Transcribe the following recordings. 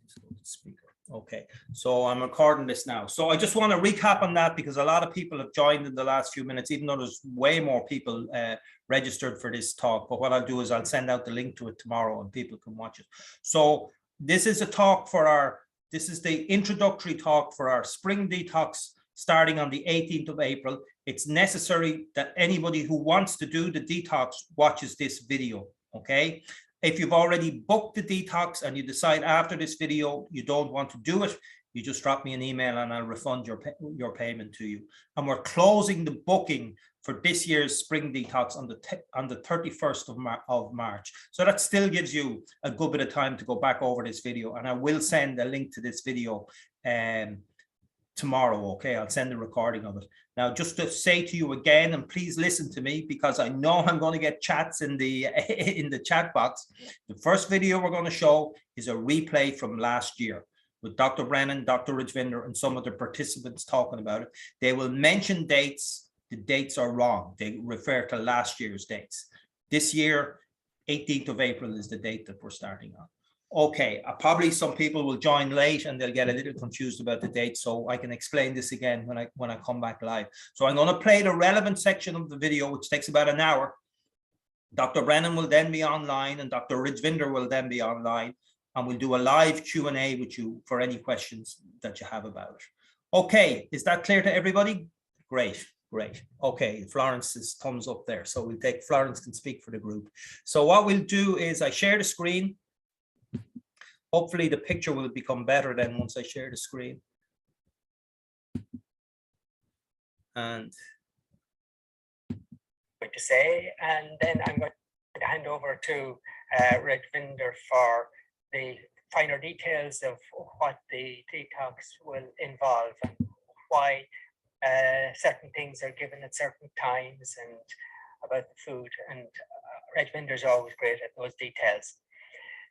Let's go to speaker. Okay, so I'm recording this now. So I just want to recap on that because a lot of people have joined in the last few minutes, even though there's way more people registered for this talk. But what I'll do is I'll send out the link to it tomorrow and people can watch it. So this is a talk for this is the introductory talk for our spring detox starting on the 18th of April. It's necessary that anybody who wants to do the detox watches this video, okay? If you've already booked the detox and you decide after this video you don't want to do it, you just drop me an email and I'll refund your payment to you. And we're closing the booking for this year's spring detox on the 31st of March. So that still gives you a good bit of time to go back over this video. And I will send a link to this video tomorrow. Okay, I'll send a recording of it. Now, just to say to you again, and please listen to me because I know I'm going to get chats in the chat box. The first video we're going to show is a replay from last year with Dr. Brennan, Dr. Rajvinder, and some of the participants talking about it. They will mention dates. The dates are wrong. They refer to last year's dates. This year, 18th of April is the date that we're starting on. Okay, probably some people will join late and they'll get a little confused about the date, so I can explain this again when I come back live. So I'm going to play the relevant section of the video, which takes about an hour. Dr. Brennan will then be online and Dr. Rajvinder will then be online, and we'll do a live Q&A with you for any questions that you have about it. Okay, is that clear to everybody? Great. Great. Okay, Florence's thumbs up there. So we'll take Florence can speak for the group. So what we'll do is I share the screen. Hopefully the picture will become better then once I share the screen. And going to say, and then I'm going to hand over to Rajvinder for the finer details of what the detox will involve and why certain things are given at certain times and about the food. And Rajvinder is always great at those details.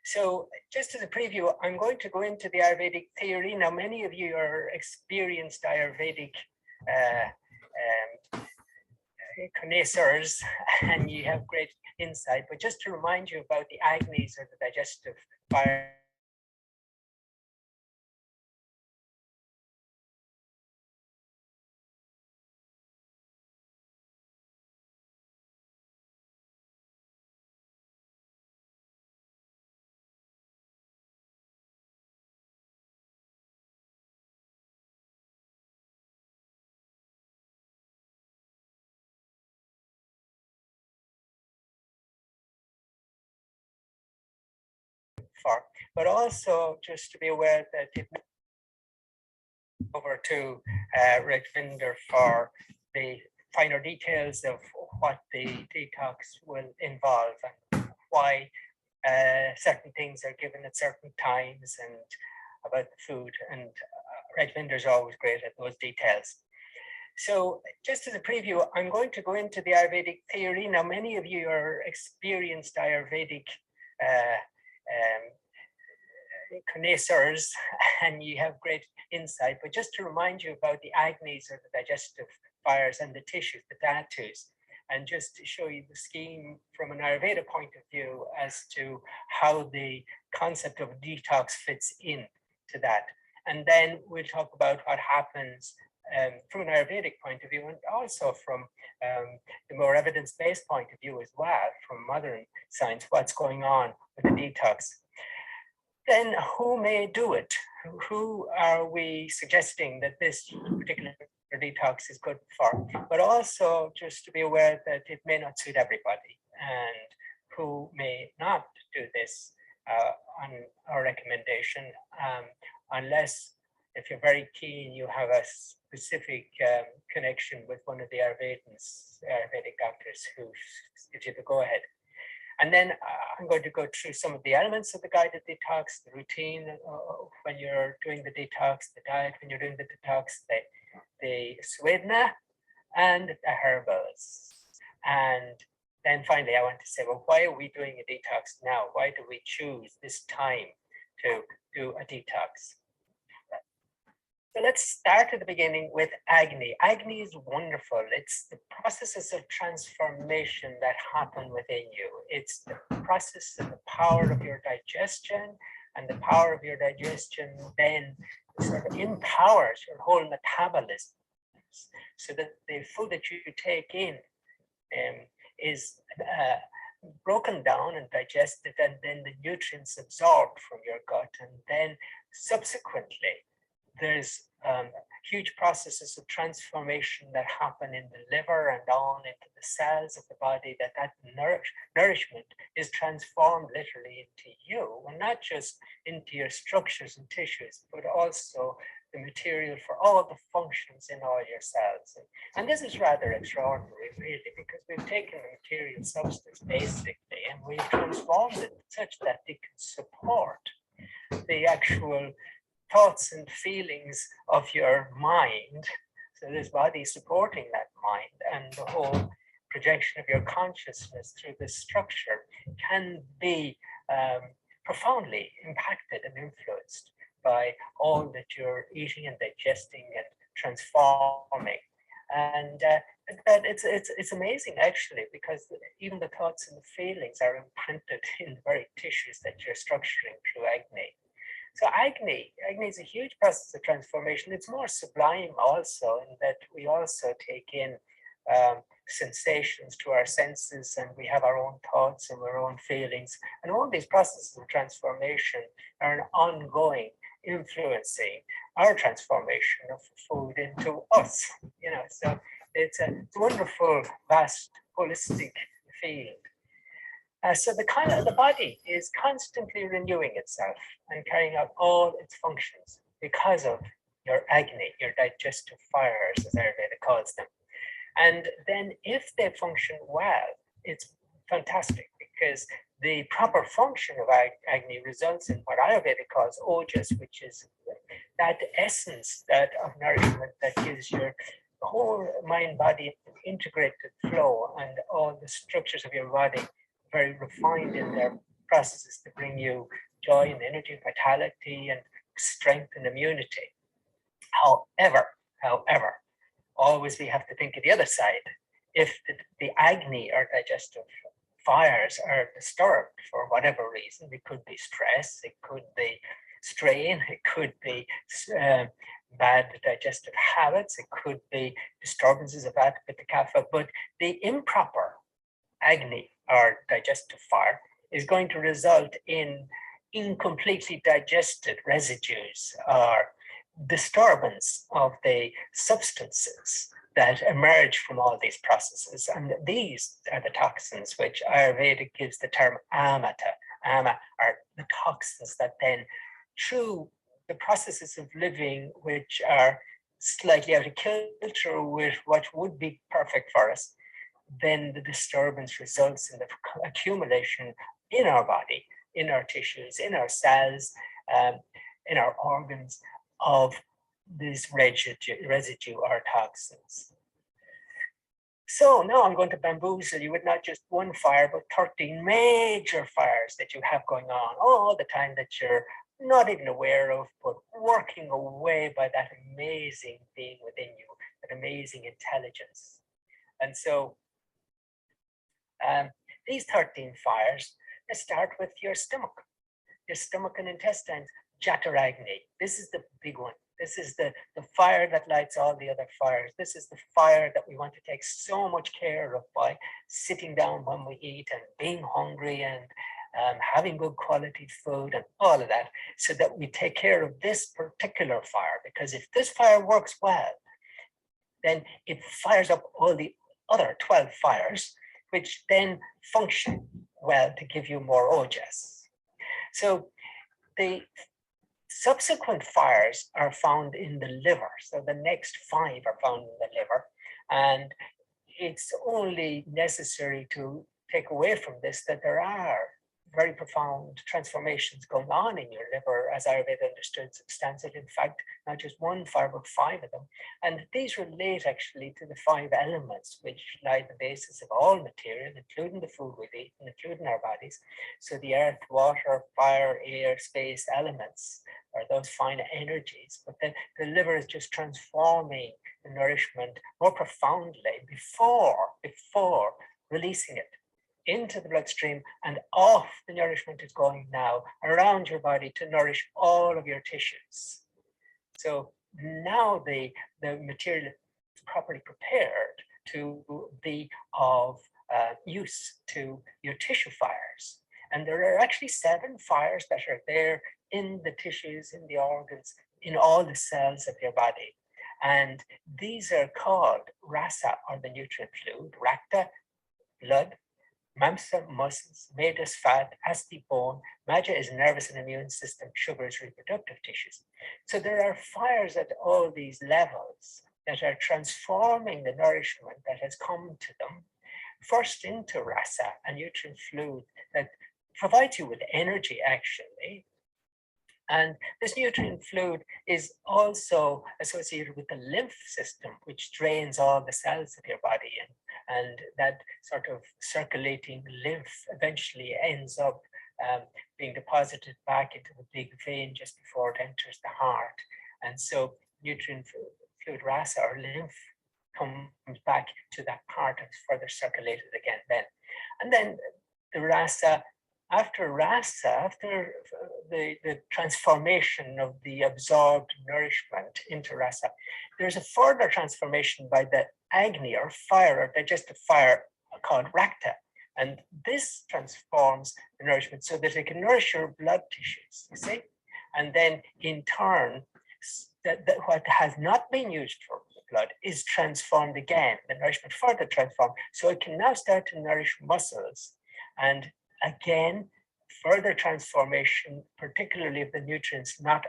So just as a preview, I'm going to go into the Ayurvedic theory. Now, many of you are experienced Ayurvedic connoisseurs and you have great insight, but just to remind you about the agnis or the digestive fire. But also just to be aware that it over to Rajvinder for the finer details of what the detox will involve and why certain things are given at certain times and about the food. And Rajvinder is always great at those details. So just as a preview, I'm going to go into the Ayurvedic theory. Now, many of you are experienced Ayurvedic connoisseurs and you have great insight, but just to remind you about the agnis or the digestive fires and the tissues, the dhatus, and just to show you the scheme from an Ayurveda point of view as to how the concept of detox fits in to that. And then we'll talk about what happens from an Ayurvedic point of view and also from the more evidence-based point of view as well, from modern science, what's going on with the detox. Then who may do it? Who are we suggesting that this particular detox is good for? But also just to be aware that it may not suit everybody and who may not do this on our recommendation unless if you're very keen, you have a specific connection with one of the Ayurvedic doctors who gives you the go-ahead. And then I'm going to go through some of the elements of the guided detox, the routine when you're doing the detox, the diet when you're doing the detox, the svedna, and the herbals. And then finally, I want to say, well, why are we doing a detox now? Why do we choose this time to do a detox? So let's start at the beginning with Agni. Agni is wonderful. It's the processes of transformation that happen within you. It's the process and the power of your digestion And the power of your digestion then sort of empowers your whole metabolism, so that the food that you take in is broken down and digested, and then the nutrients absorbed from your gut. And then subsequently, there's huge processes of transformation that happen in the liver and on into the cells of the body, that nourishment is transformed literally into you, and not just into your structures and tissues, but also the material for all the functions in all your cells. And this is rather extraordinary, really, because we've taken the material substance basically and we've transformed it such that it can support the actual thoughts and feelings of your mind. So this body supporting that mind, and the whole projection of your consciousness through this structure can be profoundly impacted and influenced by all that you're eating and digesting and transforming. And it's amazing, actually, because even the thoughts and the feelings are imprinted in the very tissues that you're structuring through Agni. So Agni is a huge process of transformation. It's more sublime also, in that we also take in sensations to our senses, and we have our own thoughts and our own feelings. And all these processes of transformation are an ongoing influencing our transformation of food into us. So it's a wonderful, vast, holistic field. So the body is constantly renewing itself and carrying out all its functions because of your Agni, your digestive fires, as Ayurveda calls them. And then if they function well, it's fantastic, because the proper function of Agni results in what Ayurveda calls ojas, which is that essence of nourishment that gives your whole mind-body integrated flow, and all the structures of your body very refined in their processes to bring you joy and energy, vitality, and strength and immunity. However, always we have to think of the other side. If the Agni or digestive fires are disturbed for whatever reason, it could be stress, it could be strain, it could be bad digestive habits, it could be disturbances of Vata Kapha, but the improper Agni or digestive fire is going to result in incompletely digested residues or disturbance of the substances that emerge from all these processes. And these are the toxins, which Ayurveda gives the term amata. Ama are the toxins that then, through the processes of living, which are slightly out of kilter with what would be perfect for us, then the disturbance results in the accumulation in our body, in our tissues, in our cells, in our organs of these residue or toxins. So now I'm going to bamboozle you with not just one fire, but 13 major fires that you have going on all the time that you're not even aware of, but working away by that amazing being within you, that amazing intelligence. And so these 13 fires, let's start with your stomach and intestines, Jataragni. This is the big one. This is the fire that lights all the other fires. This is the fire that we want to take so much care of by sitting down when we eat and being hungry and having good quality food and all of that, so that we take care of this particular fire. Because if this fire works well, then it fires up all the other 12 fires, which then function well to give you more ojas. So the subsequent fires are found in the liver. So the next 5 are found in the liver. And it's only necessary to take away from this that there are very profound transformations going on in your liver, as Ayurveda understood substantially. In fact, not just one fire, but 5 of them. And these relate actually to the 5 elements which lie the basis of all material, including the food we eat and including our bodies. So the earth, water, fire, air, space elements are those fine energies. But then the liver is just transforming the nourishment more profoundly before releasing it into the bloodstream, and off the nourishment is going now around your body to nourish all of your tissues. So now the material is properly prepared to be of use to your tissue fires. And there are actually 7 fires that are there in the tissues, in the organs, in all the cells of your body. And these are called rasa, or the nutrient fluid, rakta, blood, mamsa, muscles, medas, fat, asti, bone, maja is nervous and immune system, sugar is reproductive tissues. So there are fires at all these levels that are transforming the nourishment that has come to them, first into rasa, a nutrient fluid that provides you with energy, actually. And this nutrient fluid is also associated with the lymph system, which drains all the cells of your body. And that sort of circulating lymph eventually ends up being deposited back into the big vein just before it enters the heart. And so nutrient fluid rasa, or lymph, comes back to that part and is further circulated again then. And then the rasa, after the transformation of the absorbed nourishment into rasa, there's a further transformation by the agni, or fire, or digestive fire, called rakta. And this transforms the nourishment so that it can nourish your blood tissues, you see? And then in turn, that what has not been used for blood is transformed again, the nourishment further transformed. So it can now start to nourish muscles. And again, further transformation, particularly of the nutrients not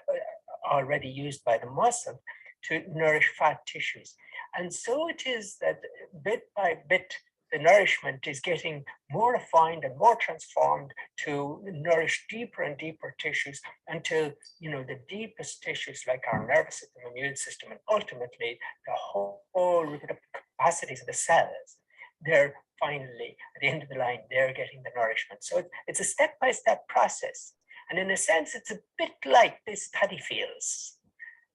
already used by the muscle, to nourish fat tissues. And so it is that bit by bit, the nourishment is getting more refined and more transformed to nourish deeper and deeper tissues until, you know, the deepest tissues like our nervous system, immune system, and ultimately the whole reproductive capacities of the cells, they're finally, at the end of the line, they're getting the nourishment. So it's a step-by-step process. And in a sense, it's a bit like this paddy fields.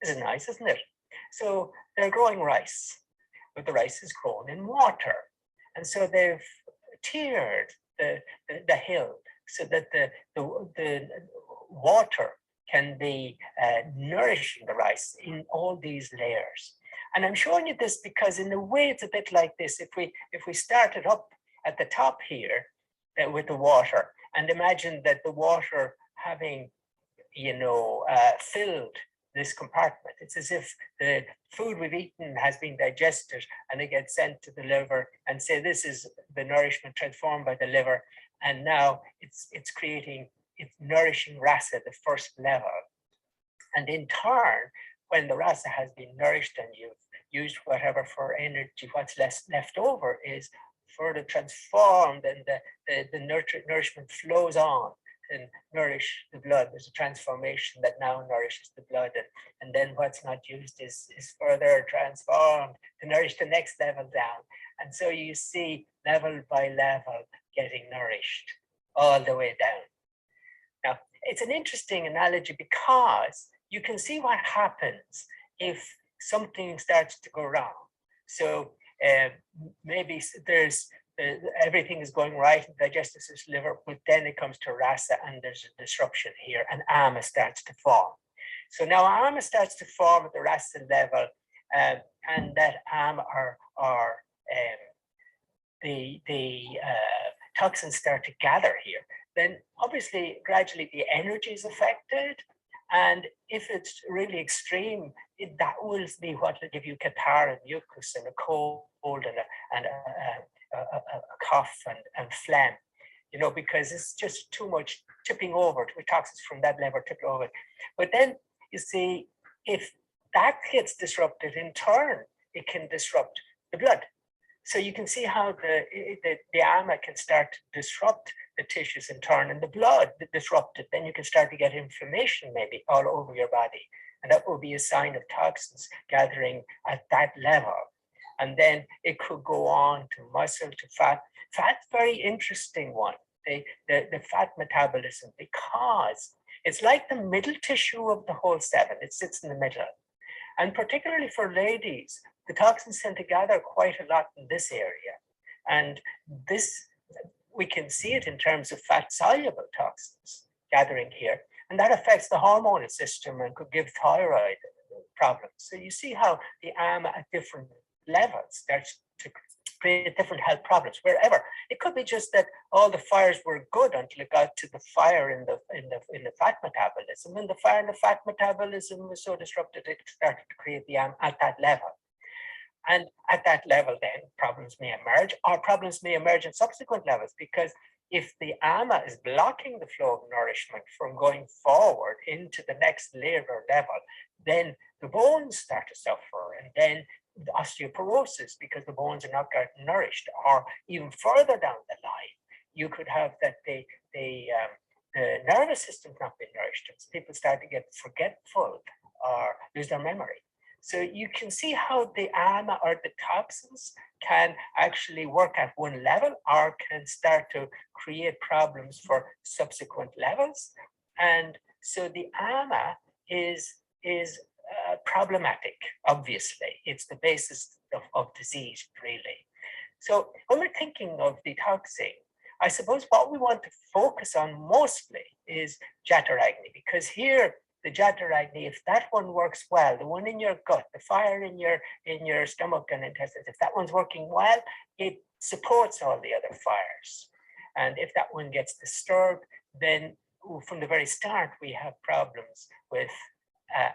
This is nice, isn't it? So they're growing rice, but the rice is grown in water. And so they've tiered the hill so that the water can be nourishing the rice in all these layers. And I'm showing you this because in a way it's a bit like this. If we started up at the top here with the water, and imagine that the water having, you know, filled this compartment. It's as if the food we've eaten has been digested and it gets sent to the liver, and say this is the nourishment transformed by the liver, and now it's nourishing rasa, the first level. And in turn, when the rasa has been nourished and you've used whatever for energy, what's left over is further transformed, and the nourishment flows on and nourish the blood. There's a transformation that now nourishes the blood, and then what's not used is further transformed to nourish the next level down. And so you see level by level getting nourished all the way down. Now, it's an interesting analogy because you can see what happens if something starts to go wrong. So maybe there's everything is going right in digestive system, liver, but then it comes to rasa and there's a disruption here, and ama starts to form. So now ama starts to form at the rasa level, and that ama are the toxins start to gather here. Then obviously gradually the energy is affected, and if it's really extreme, that will be what will give you catarrh and mucus and a cold and a cough and phlegm, you know, because it's just too much tipping over, too much toxins from that level tipping over. But then you see, if that gets disrupted, in turn, it can disrupt the blood. So you can see how the ama can start to disrupt the tissues in turn, and the blood disrupted. Then you can start to get inflammation maybe all over your body. And that will be a sign of toxins gathering at that level. And then it could go on to muscle, to fat. Fat's very interesting one, the fat metabolism, because it's like the middle tissue of the whole 7. It sits in the middle. And particularly for ladies, the toxins tend to gather quite a lot in this area. And this we can see it in terms of fat-soluble toxins gathering here, and that affects the hormonal system and could give thyroid problems. So you see how the AMA at different levels starts to create different health problems wherever. It could be just that all the fires were good until it got to the fire in the fat metabolism, and the fire in the fat metabolism was so disrupted it started to create the AMA at that level. And at that level, then problems may emerge, or problems may emerge in subsequent levels, because if the AMA is blocking the flow of nourishment from going forward into the next layer or level, then the bones start to suffer, and then the osteoporosis, because the bones are not getting nourished. Or even further down the line, you could have that the nervous system not being nourished, and people start to get forgetful or lose their memory. So you can see how the AMA or the toxins can actually work at one level or can start to create problems for subsequent levels. And so the AMA is problematic, obviously. It's the basis of disease, really. So when we're thinking of detoxing, I suppose what we want to focus on mostly is Jata-Ragni, because here, the Jata-Ragni, if that one works well, the one in your gut, the fire in your stomach and intestines, if that one's working well, it supports all the other fires. And if that one gets disturbed, then from the very start, we have problems with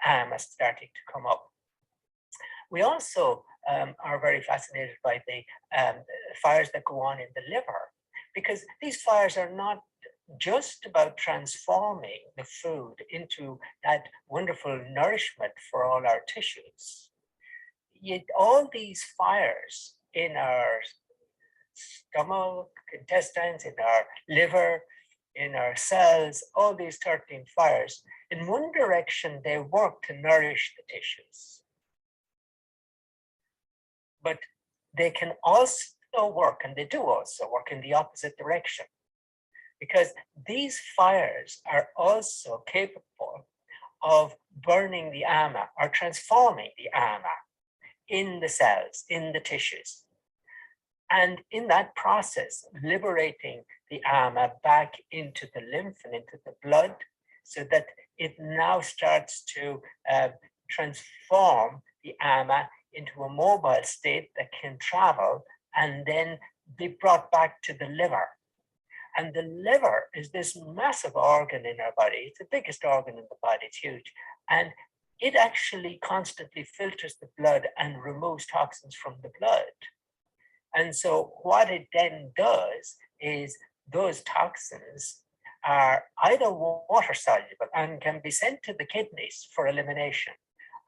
AMA starting to come up. We also are very fascinated by the fires that go on in the liver, because these fires are not just about transforming the food into that wonderful nourishment for all our tissues. Yet all these fires in our stomach, intestines, in our liver, in our cells, all these 13 fires, in one direction, they work to nourish the tissues. But they can also work, and they do also work in the opposite direction, because these fires are also capable of burning the AMA or transforming the AMA in the cells, in the tissues. And in that process, liberating the AMA back into the lymph and into the blood, so that it now starts to transform the AMA into a mobile state that can travel and then be brought back to the liver. And the liver is this massive organ in our body. It's the biggest organ in the body, it's huge. And it actually constantly filters the blood and removes toxins from the blood. And so what it then does is those toxins are either water soluble and can be sent to the kidneys for elimination,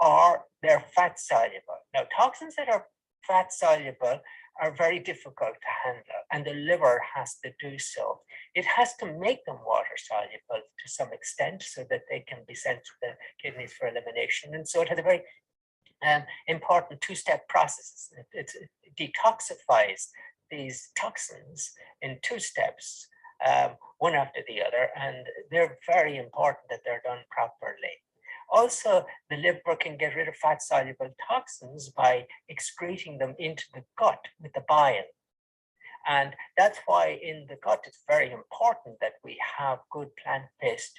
or they're fat soluble. Now, toxins that are fat soluble are very difficult to handle, and the liver has to do so. It has to make them water soluble to some extent so that they can be sent to the kidneys for elimination. And so it has a very important two-step process. It detoxifies these toxins in two steps, one after the other, and they're very important that they're done properly. Also, the liver can get rid of fat-soluble toxins by excreting them into the gut with the bile. And that's why in the gut, it's very important that we have good plant-based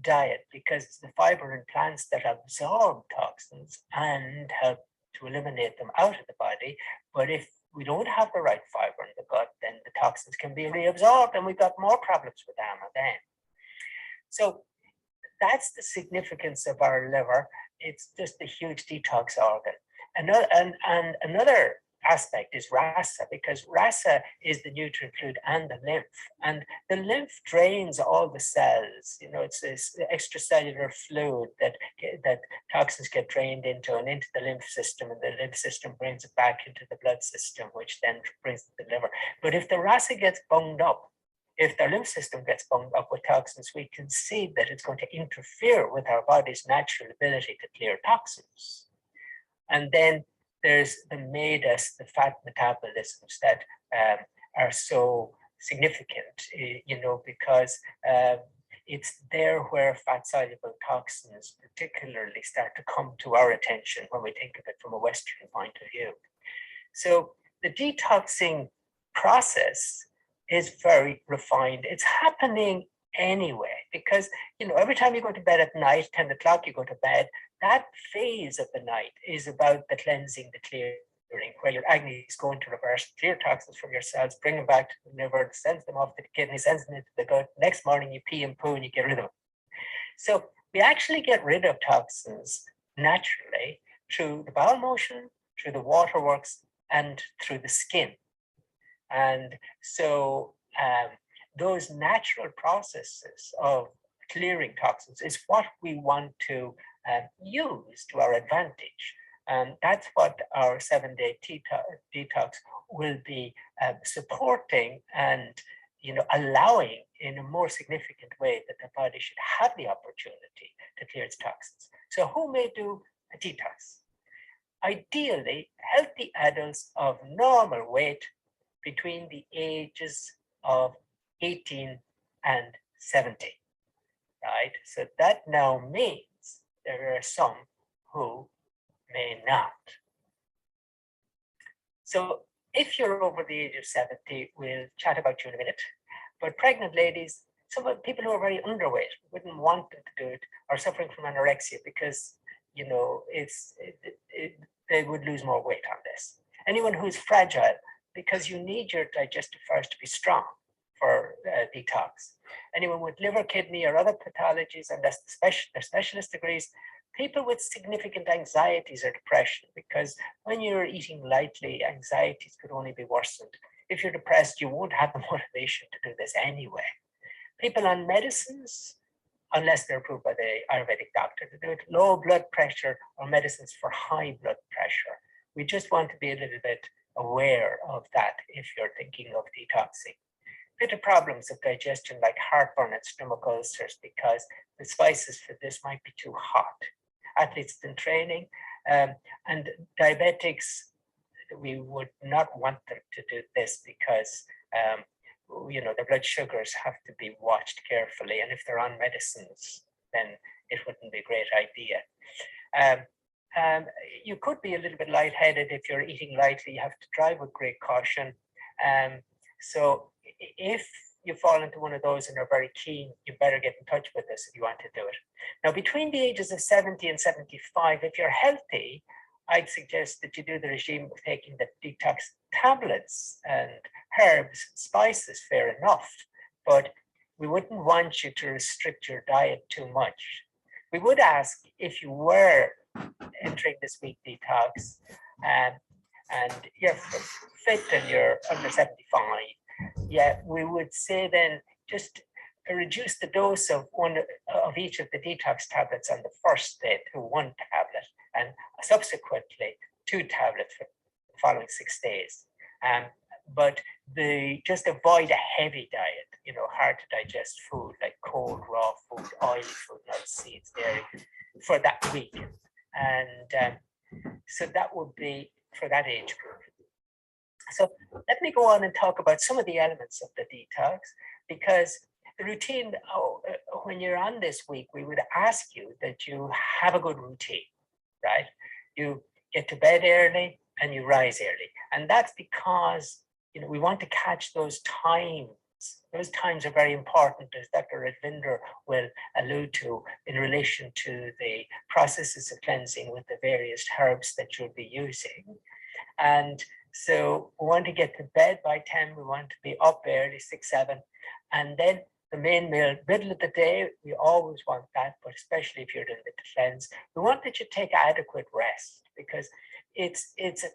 diet, because it's the fiber in plants that absorb toxins and help to eliminate them out of the body. But if we don't have the right fiber in the gut, then the toxins can be reabsorbed, and we've got more problems with AMA then. So that's the significance of our liver. It's just a huge detox organ. Another aspect is rasa, because rasa is the nutrient fluid and the lymph. And the lymph drains all the cells. You know, it's this extracellular fluid that toxins get drained into and into the lymph system, and the lymph system brings it back into the blood system, which then brings it to the liver. But if the rasa gets bunged up, if the lymph system gets bunged up with toxins, we can see that it's going to interfere with our body's natural ability to clear toxins. And then there's the MEDAS, the fat metabolisms that are so significant, you know, because it's there where fat-soluble toxins particularly start to come to our attention when we think of it from a Western point of view. So the detoxing process is very refined. It's happening anyway, because, you know, every time you go to bed at night, 10 o'clock, you go to bed, that phase of the night is about the cleansing, the clearing, where your agni is going to reverse, clear toxins from your cells, bring them back to the liver, sends them off to the kidney, sends them into the gut. Next morning, you pee and poo and you get rid of them. So we actually get rid of toxins naturally through the bowel motion, through the waterworks, and through the skin. And so those natural processes of clearing toxins is what we want to use to our advantage. And that's what our 7-day detox will be supporting and, you know, allowing in a more significant way that the body should have the opportunity to clear its toxins. So who may do a detox? Ideally, healthy adults of normal weight between the ages of 18 and 70, right? So that now means there are some who may not. So if you're over the age of 70, we'll chat about you in a minute. But pregnant ladies, some of the people who are very underweight, wouldn't want them to do it, are suffering from anorexia because, you know, they would lose more weight on this. Anyone who's fragile, because you need your digestive fires to be strong for detox. Anyone with liver, kidney, or other pathologies, unless their specialist degrees, people with significant anxieties or depression, because when you're eating lightly, anxieties could only be worsened. If you're depressed, you won't have the motivation to do this anyway. People on medicines, unless they're approved by the Ayurvedic doctor to do it, low blood pressure or medicines for high blood pressure. We just want to be a little bit aware of that if you're thinking of detoxing. Bit of problems of digestion like heartburn and stomach ulcers because the spices for this might be too hot. Athletes in training and diabetics, we would not want them to do this because you know, the blood sugars have to be watched carefully, and if they're on medicines, then it wouldn't be a great idea. You could be a little bit lightheaded if you're eating lightly. You have to drive with great caution. So if you fall into one of those and are very keen, you better get in touch with us if you want to do it. Now, between the ages of 70 and 75, if you're healthy, I'd suggest that you do the regime of taking the detox tablets and herbs, spices, fair enough, but we wouldn't want you to restrict your diet too much. We would ask if you were entering this week detox and you're fit and you're under 75, yeah, we would say then just reduce the dose of one of each of the detox tablets on the first day to 1 tablet and subsequently 2 tablets for the following 6 days. But just avoid a heavy diet, you know, hard to digest food like cold, raw food, oily food, nuts, seeds, dairy for that week. And so that would be for that age group. So let me go on and talk about some of the elements of the detox, because the routine, when you're on this week, we would ask you that you have a good routine, right? You get to bed early and you rise early. And that's because, you know, we want to catch those times. Those times are very important, as Dr. Redvinder will allude to in relation to the processes of cleansing with the various herbs that you'll be using. And so we want to get to bed by 10, we want to be up early, 6, 7, and then the main meal, middle of the day, we always want that, but especially if you're doing the cleanse, we want that you take adequate rest, because it's a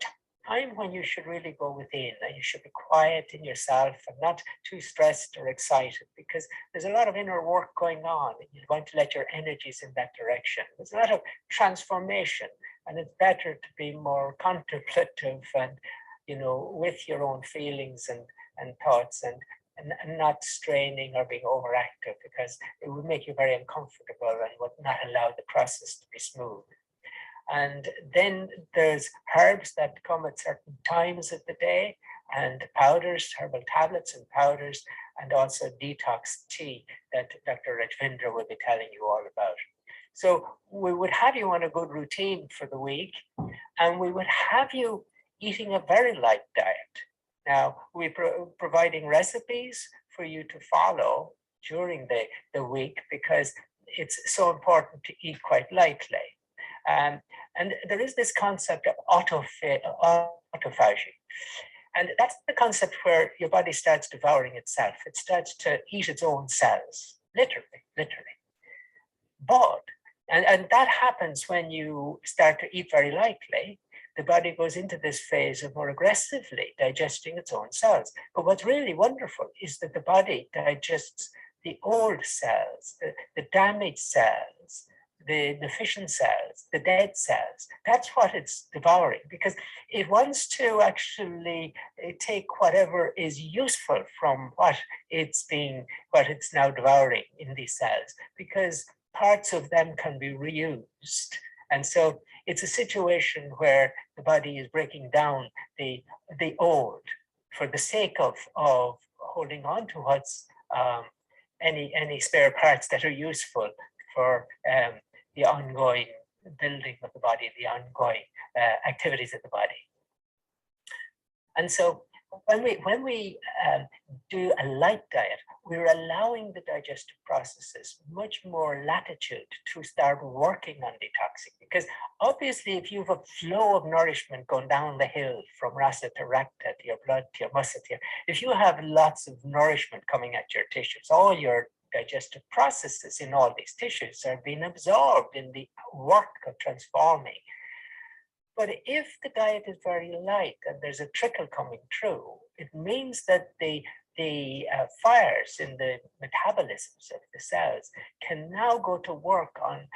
time when you should really go within and you should be quiet in yourself and not too stressed or excited, because there's a lot of inner work going on and you're going to let your energies in that direction. There's a lot of transformation, and it's better to be more contemplative and, you know, with your own feelings and thoughts and not straining or being overactive, because it would make you very uncomfortable and would not allow the process to be smooth. And then there's herbs that come at certain times of the day, and powders, herbal tablets and powders, and also detox tea that Dr. Rajvindra will be telling you all about. So we would have you on a good routine for the week, and we would have you eating a very light diet. Now, we're providing recipes for you to follow during the week because it's so important to eat quite lightly. And there is this concept of autophagy. And that's the concept where your body starts devouring itself. It starts to eat its own cells, literally. But, and that happens when you start to eat very lightly. The body goes into this phase of more aggressively digesting its own cells. But what's really wonderful is that the body digests the old cells, the damaged cells, the deficient cells, the dead cells. That's what it's devouring, because it wants to actually take whatever is useful from what it's now devouring in these cells, because parts of them can be reused. And so it's a situation where the body is breaking down the old for the sake of holding on to what's any spare parts that are useful for the ongoing building of the body, the ongoing activities of the body. And so when we do a light diet, we're allowing the digestive processes much more latitude to start working on detoxing. Because obviously, if you have a flow of nourishment going down the hill from rasa to rakta, to your blood, to your muscle, if you have lots of nourishment coming at your tissues, all your digestive processes in all these tissues are being absorbed in the work of transforming. But if the diet is very light and there's a trickle coming through, it means that the fires in the metabolisms of the cells can now go to work on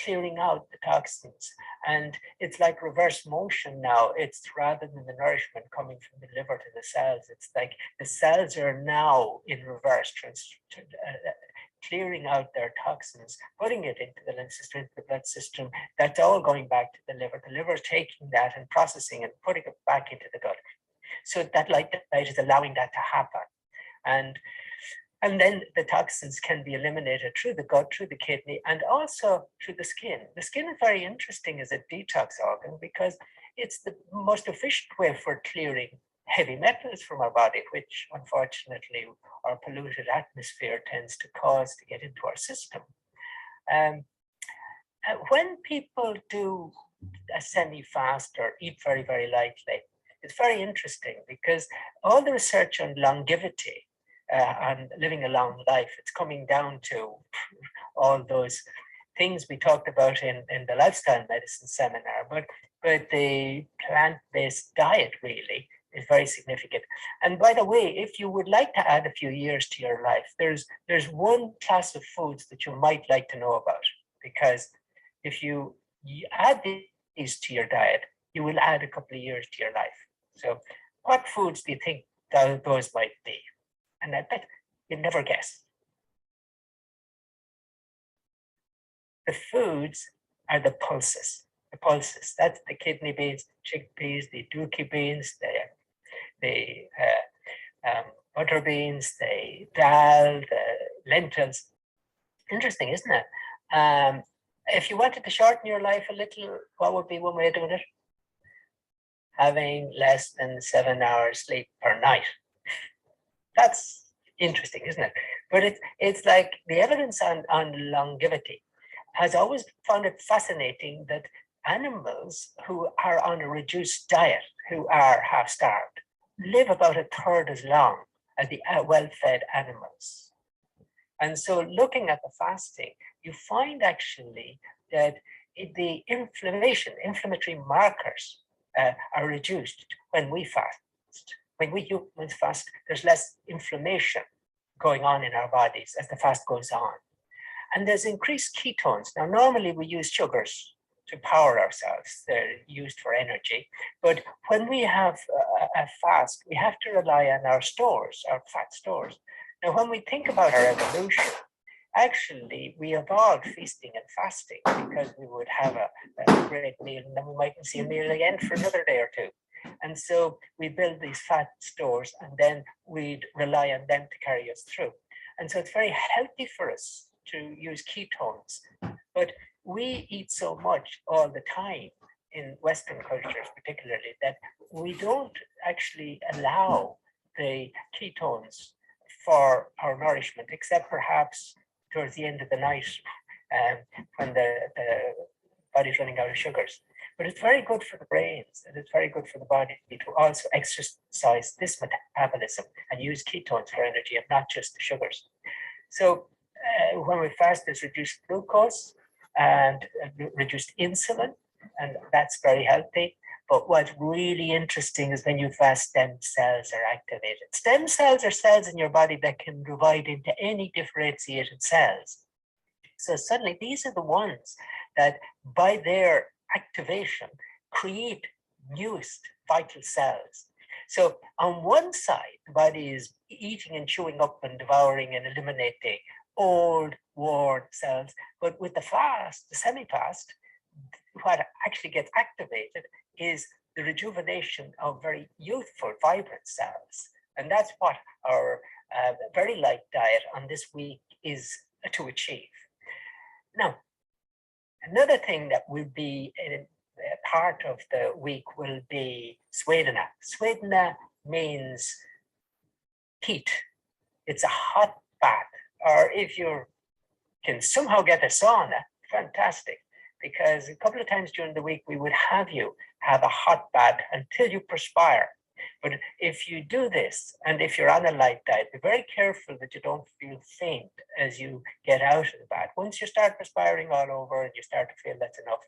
clearing out the toxins. And it's like reverse motion now. It's rather than the nourishment coming from the liver to the cells, it's like the cells are now in reverse, clearing out their toxins, putting it into the lymph system, into the blood system. That's all going back to the liver. The liver is taking that and processing and putting it back into the gut. So that light diet is allowing that to happen. And then the toxins can be eliminated through the gut, through the kidney, and also through the skin. The skin is very interesting as a detox organ because it's the most efficient way for clearing heavy metals from our body, which unfortunately our polluted atmosphere tends to cause to get into our system. When people do a semi-fast or eat very, very lightly, it's very interesting because all the research on longevity and living a long life, it's coming down to all those things we talked about in the lifestyle medicine seminar, but the plant-based diet really is very significant. And by the way, if you would like to add a few years to your life, there's one class of foods that you might like to know about, because if you add these to your diet, you will add a couple of years to your life. So what foods do you think those might be? And I bet you'd never guess. The foods are the pulses. The pulses, that's the kidney beans, chickpeas, the dookie beans, the butter beans, the dal, the lentils. Interesting, isn't it? If you wanted to shorten your life a little, what would be one way of doing it? Having less than 7 hours sleep per night. That's interesting, isn't it? But it's like the evidence on longevity has always found it fascinating that animals who are on a reduced diet, who are half-starved, live about a third as long as the well-fed animals. And so looking at the fasting, you find actually that the inflammatory markers are reduced when we fast. When we humans fast, there's less inflammation going on in our bodies as the fast goes on. And there's increased ketones. Now, normally we use sugars to power ourselves. They're used for energy. But when we have a fast, we have to rely on our stores, our fat stores. Now, when we think about our evolution, actually, we evolved feasting and fasting because we would have a great meal and then we mightn't see a meal again for another day or two. And so we build these fat stores and then we'd rely on them to carry us through. And so it's very healthy for us to use ketones. But we eat so much all the time in Western cultures particularly, that we don't actually allow the ketones for our nourishment, except perhaps towards the end of the night when the body's running out of sugars. But it's very good for the brains, and it's very good for the body to also exercise this metabolism and use ketones for energy and not just the sugars. So when we fast, there's reduced glucose and reduced insulin, and that's very healthy. But what's really interesting is when you fast, stem cells are activated. Stem cells are cells in your body that can divide into any differentiated cells. So suddenly these are the ones that by their activation create newest vital cells. So on one side, the body is eating and chewing up and devouring and eliminating old, worn cells. But with the fast, the semi-fast, what actually gets activated is the rejuvenation of very youthful, vibrant cells. And that's what our very light diet on this week is to achieve. Now, another thing that will be a part of the week will be Swedana. Swedana means heat. It's a hot bath. Or if you can somehow get a sauna, fantastic. Because a couple of times during the week, we would have you have a hot bath until you perspire. But if you do this, and if you're on a light diet, be very careful that you don't feel faint as you get out of the bath. Once you start perspiring all over and you start to feel that's enough,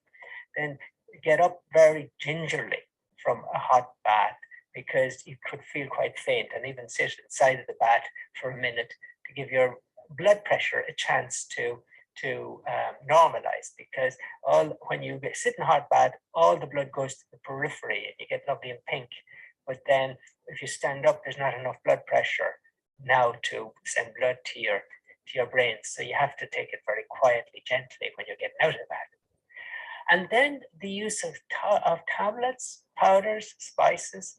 then get up very gingerly from a hot bath, because you could feel quite faint, and even sit inside of the bath for a minute to give your blood pressure a chance to normalize, because when you sit in a hot bath, all the blood goes to the periphery and you get lovely and pink. But then if you stand up, there's not enough blood pressure now to send blood to your brain. So you have to take it very quietly, gently when you're getting out of the bath. And then the use of tablets, powders, spices,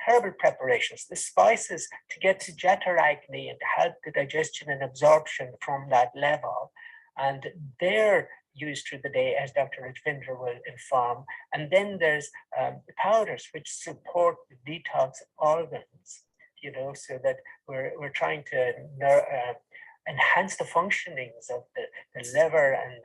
herbal preparations. The spices to get to Jatharagni and to help the digestion and absorption from that level. And they're used through the day, as Dr. Rajvindra will inform. And then there's powders which support the detox organs, so that we're trying to enhance the functionings of the liver and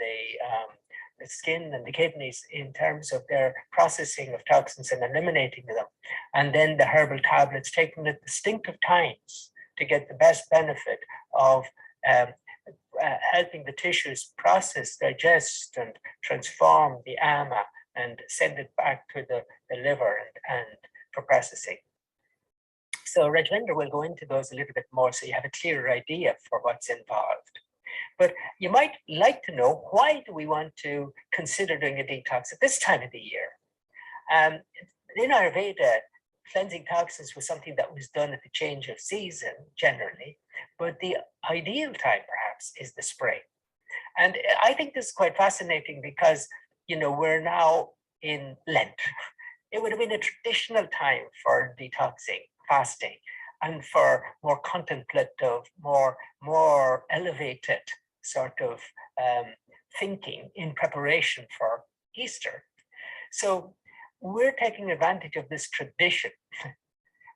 the skin and the kidneys in terms of their processing of toxins and eliminating them. And then the herbal tablets, taken at distinctive times to get the best benefit of helping the tissues process, digest, and transform the ama and send it back to the liver and for processing. So Rajvindra will go into those a little bit more so you have a clearer idea for what's involved. But you might like to know, why do we want to consider doing a detox at this time of the year? In Ayurveda, cleansing toxins was something that was done at the change of season generally, but the ideal time perhaps is the spring. And I think this is quite fascinating because, we're now in Lent. It would have been a traditional time for detoxing, fasting, and for more contemplative, more elevated sort of thinking in preparation for Easter. So we're taking advantage of this tradition,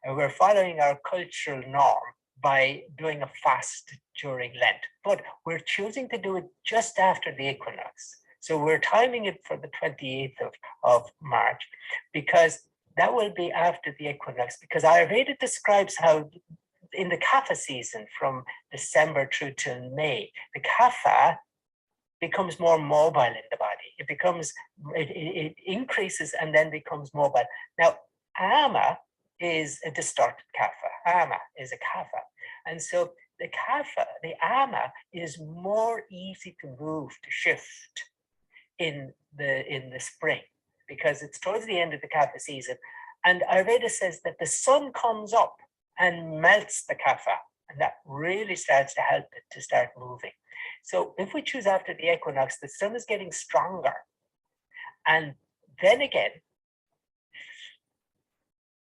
and we're following our cultural norm by doing a fast during Lent, but we're choosing to do it just after the equinox. So we're timing it for the 28th of March, because that will be after the equinox, because Ayurveda describes how in the kapha season from December through to May, the kapha becomes more mobile in the body. It increases and then becomes mobile. Now, ama is a distorted kapha. Ama is a kapha. And so the ama is more easy to move, to shift in the spring, because it's towards the end of the kapha season. And Ayurveda says that the sun comes up and melts the kapha, and that really starts to help it to start moving. So if we choose after the equinox, the sun is getting stronger. And then again,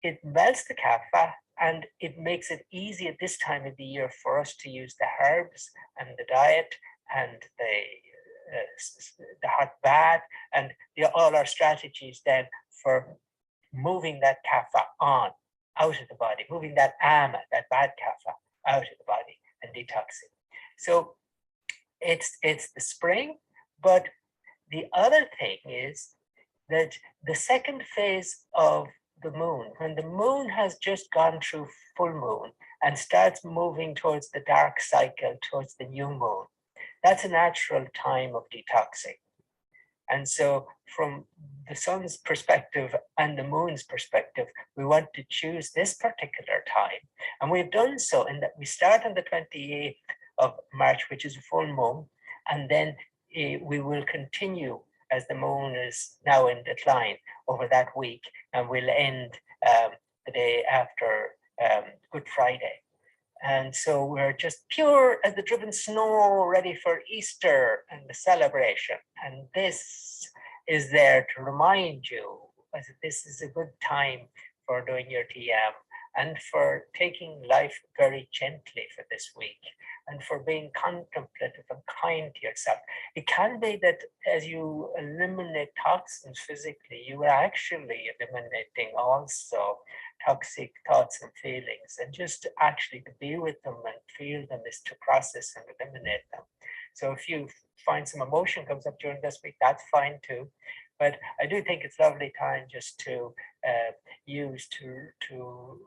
it melts the kapha, and it makes it easy at this time of the year for us to use the herbs and the diet and the hot bath, and all our strategies then for moving that kapha on, out of the body, moving that ama, that bad kapha, out of the body and detoxing. So it's the spring, but the other thing is that the second phase of the moon, when the moon has just gone through full moon and starts moving towards the dark cycle, towards the new moon, that's a natural time of detoxing. And so from the sun's perspective and the moon's perspective, we want to choose this particular time. And we've done so in that we start on the 28th of March, which is a full moon, and then we will continue as the moon is now in decline over that week, and we'll end the day after Good Friday. And so we're just pure as the driven snow, ready for Easter and the celebration. And this is there to remind you that this is a good time for doing your TM and for taking life very gently for this week and for being contemplative and kind to yourself. It can be that as you eliminate toxins physically, you are actually eliminating also toxic thoughts and feelings, and just actually to be with them and feel them is to process and eliminate them. So if you find some emotion comes up during this week, that's fine too. But I do think it's a lovely time just to use to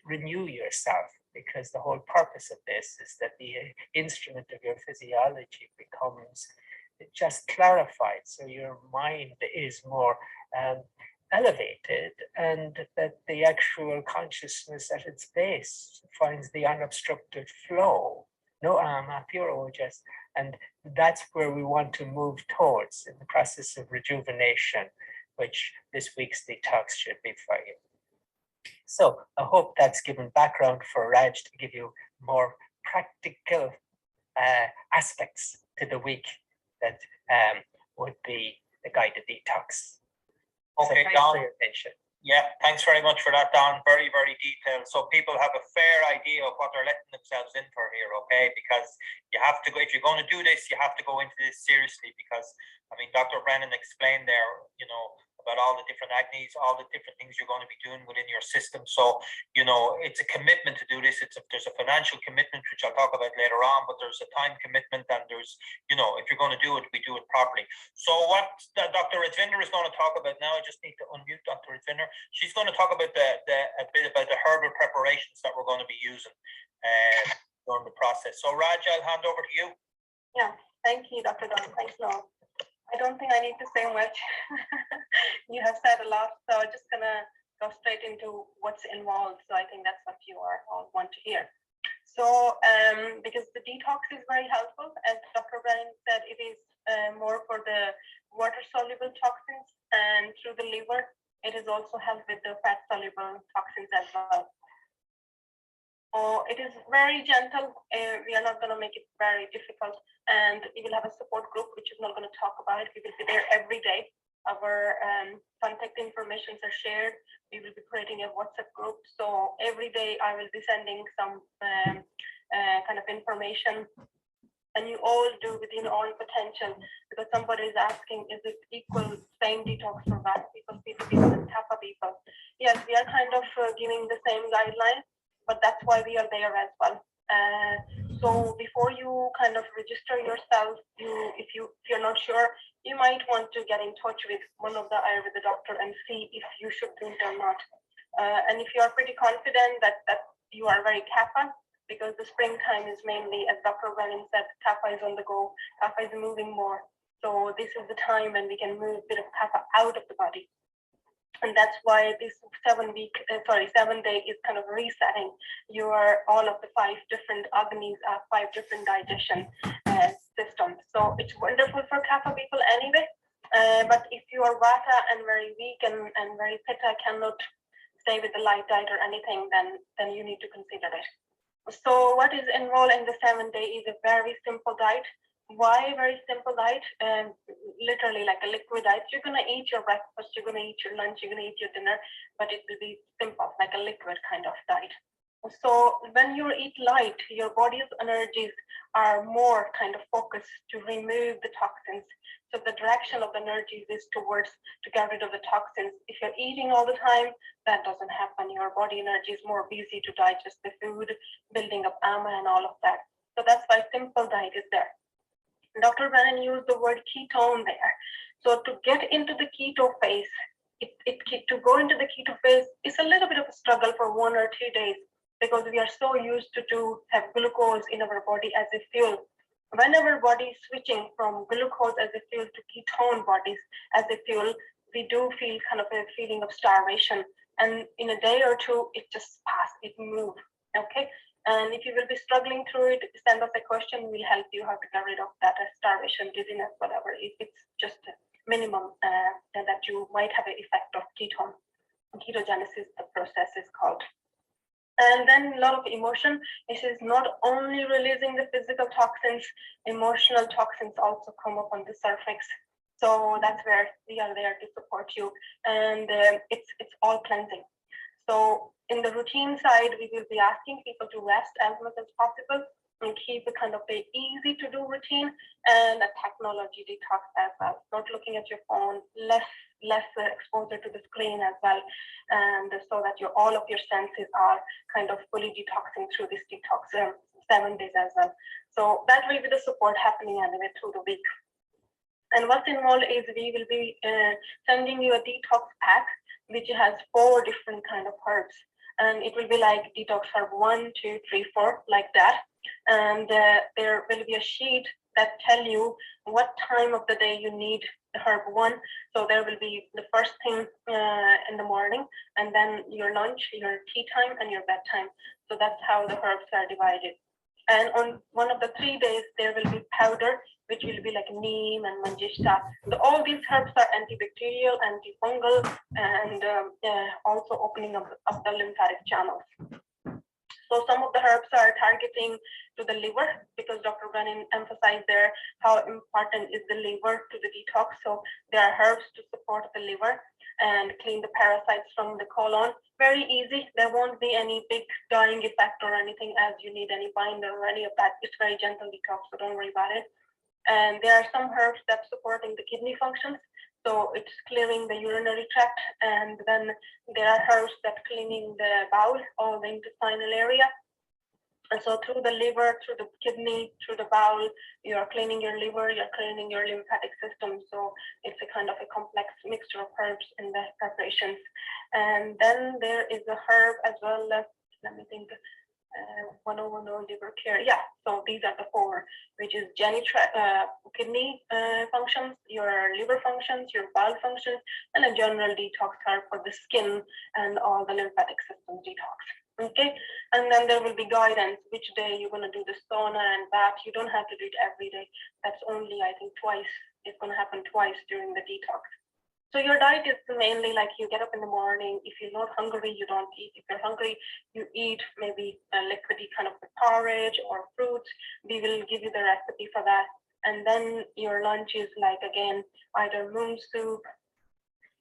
renew yourself, because the whole purpose of this is that the instrument of your physiology becomes just clarified, so your mind is more elevated, and that the actual consciousness at its base finds the unobstructed flow, no ama, pure ojas, and that's where we want to move towards in the process of rejuvenation, which this week's detox should be for you. So I hope that's given background for Raj to give you more practical aspects to the week that would be the guided detox. Okay, so Don. For your attention. Yeah, thanks very much for that, Don. Very, very detailed. So people have a fair idea of what they're letting themselves in for here, okay? Because you have to go, if you're going to do this, you have to go into this seriously, because, I mean, Dr. Brennan explained there, you know, about all the different agnes, all the different things you're going to be doing within your system. So, you know, it's a commitment to do this. There's a financial commitment, which I'll talk about later on, but there's a time commitment, and there's, you know, if you're going to do it, we do it properly. So what Dr. Edvinder is going to talk about now, I just need to unmute Dr. Edvinder. She's going to talk about a bit about the herbal preparations that we're going to be using during the process. So Raj, I'll hand over to you. Yeah, thank you, Dr. Don. Thanks a lot. I don't think I need to say much. You have said a lot, so I'm just gonna go straight into what's involved. So I think that's what you all want to hear. So because the detox is very helpful, as Dr. Brennan said, it is more for the water-soluble toxins, and through the liver, it is also helped with the fat-soluble toxins as well. It is very gentle. We are not going to make it very difficult, and we will have a support group, which is not going to talk about it. We will be there every day. Our contact information are shared. We will be creating a WhatsApp group. So every day I will be sending some kind of information, and you all do within your own potential, because somebody is asking, is it equal, same detox for Vata people, people, and Kapha people? Yes, we are kind of giving the same guidelines, but that's why we are there as well. So before you kind of register yourself, if you're not sure, you might want to get in touch with one of the Ayurveda doctor and see if you should do it or not. And if you are pretty confident that you are very Kapha, because the springtime is mainly, as Dr. Brennan said, Kapha is on the go, Kapha is moving more. So this is the time when we can move a bit of Kapha out of the body. And that's why this 7 day is kind of resetting all of the 5 different Agnis, 5 different digestion systems. So it's wonderful for Kapha people anyway. But if you are Vata and very weak and very Pitta, cannot stay with the light diet or anything, then you need to consider it. So what is enrolled in the 7 day is a very simple diet. Why very simple diet? Literally like a liquid diet. You're going to eat your breakfast, you're going to eat your lunch, you're going to eat your dinner, but it will be simple, like a liquid kind of diet. So when you eat light, your body's energies are more kind of focused to remove the toxins. So the direction of the energies is towards to get rid of the toxins. If you're eating all the time, that doesn't happen. Your body energy is more busy to digest the food, building up ama and all of that. So that's why simple diet is there. Dr. Brennan used the word ketone there. So to get into the keto phase, to go into the keto phase is a little bit of a struggle for 1 or 2 days, because we are so used to have glucose in our body as a fuel. When our body is switching from glucose as a fuel to ketone bodies as a fuel, we do feel kind of a feeling of starvation. And in a day or two, it just passes, it moves. Okay. And if you will be struggling through it, send us a question. We'll help you how to get rid of that starvation, dizziness, whatever. If it's just a minimum, that you might have an effect of ketone. Ketogenesis, the process is called. And then a lot of emotion. This is not only releasing the physical toxins, emotional toxins also come up on the surface. So that's where we are there to support you. And it's all cleansing. So in the routine side, we will be asking people to rest as much as possible and keep a kind of a easy to do routine and a technology detox as well. Not looking at your phone, less exposure to the screen as well, and so that all of your senses are kind of fully detoxing through this detox 7 days as well. So that will be the support happening anyway through the week. And what's involved is we will be sending you a detox pack which has 4 different kind of herbs, and it will be like detox herb 1, 2, 3, 4, like that. And there will be a sheet that tell you what time of the day you need the herb 1. So there will be the first thing in the morning, and then your lunch, your tea time, and your bedtime. So that's how the herbs are divided. And on one of the 3 days, there will be powder, which will be like neem and manjishta. So all these herbs are antibacterial, antifungal, and also opening up the lymphatic channels. So some of the herbs are targeting to the liver, because Dr. Brennan emphasized there how important is the liver to the detox. So there are herbs to support the liver and clean the parasites from the colon. Very easy. There won't be any big dying effect or anything as you need any binder or any of that. It's very gentle detox, so don't worry about it. And there are some herbs that supporting the kidney functions. So it's clearing the urinary tract, and then there are herbs that cleaning the bowel or the intestinal area. And so through the liver, through the kidney, through the bowel, you're cleaning your liver, you're cleaning your lymphatic system. So it's a kind of a complex mixture of herbs in the preparations. And then there is a herb as well. Let me think. 101 liver care. Yeah, so these are the 4, which is kidney functions, your liver functions, your bowel functions, and a general detox herb for the skin and all the lymphatic system detox. Okay, and then there will be guidance which day you're going to do the sauna and bath. You don't have to do it every day. That's only, I think, twice. It's going to happen twice during the detox. So your diet is mainly like you get up in the morning. If you're not hungry, you don't eat. If you're hungry, you eat maybe a liquidy kind of porridge or fruits. We will give you the recipe for that. And then your lunch is like, again, either moon soup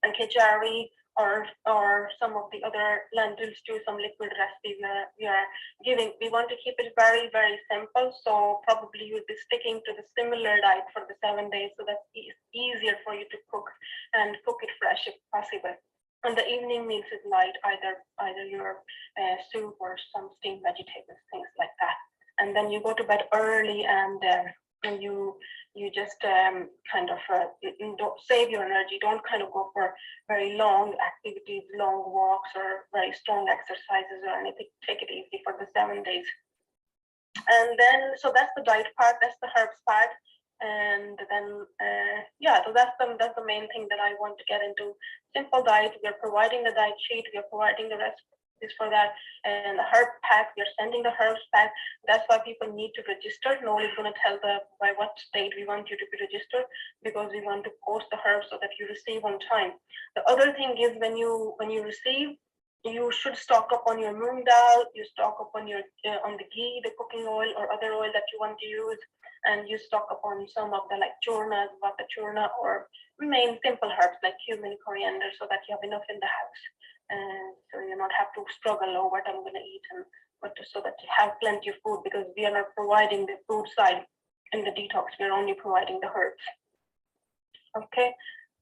and khichdi or some of the other lentils stew, some liquid recipe we are giving. We want to keep it very, very simple. So probably you'll be sticking to the similar diet for the 7 days, so that's easier for you to cook and cook it fresh if possible. And the evening meals is light, either your soup or some steamed vegetables, things like that. And then you go to bed early, and you just kind of don't save your energy. Don't kind of go for very long activities, long walks, or very strong exercises or anything. Take it easy for the 7 days. And then, so that's the diet part. That's the herbs part. And then, so that's the main thing that I want to get into. Simple diet. We are providing the diet sheet. We are providing the rest is for that, and the herb pack, we are sending the herbs pack. That's why people need to register. No one is going to tell by what date we want you to be registered, because we want to post the herbs so that you receive on time. The other thing is when you receive, you should stock up on your moong dal, you stock up on your on the ghee, the cooking oil or other oil that you want to use, and you stock up on some of the like churnas, vata churna, or main simple herbs like cumin, coriander, so that you have enough in the house. And so you not have to struggle over what I'm going to eat and but so that you have plenty of food, because we are not providing the food side in the detox, we're only providing the herbs. Okay,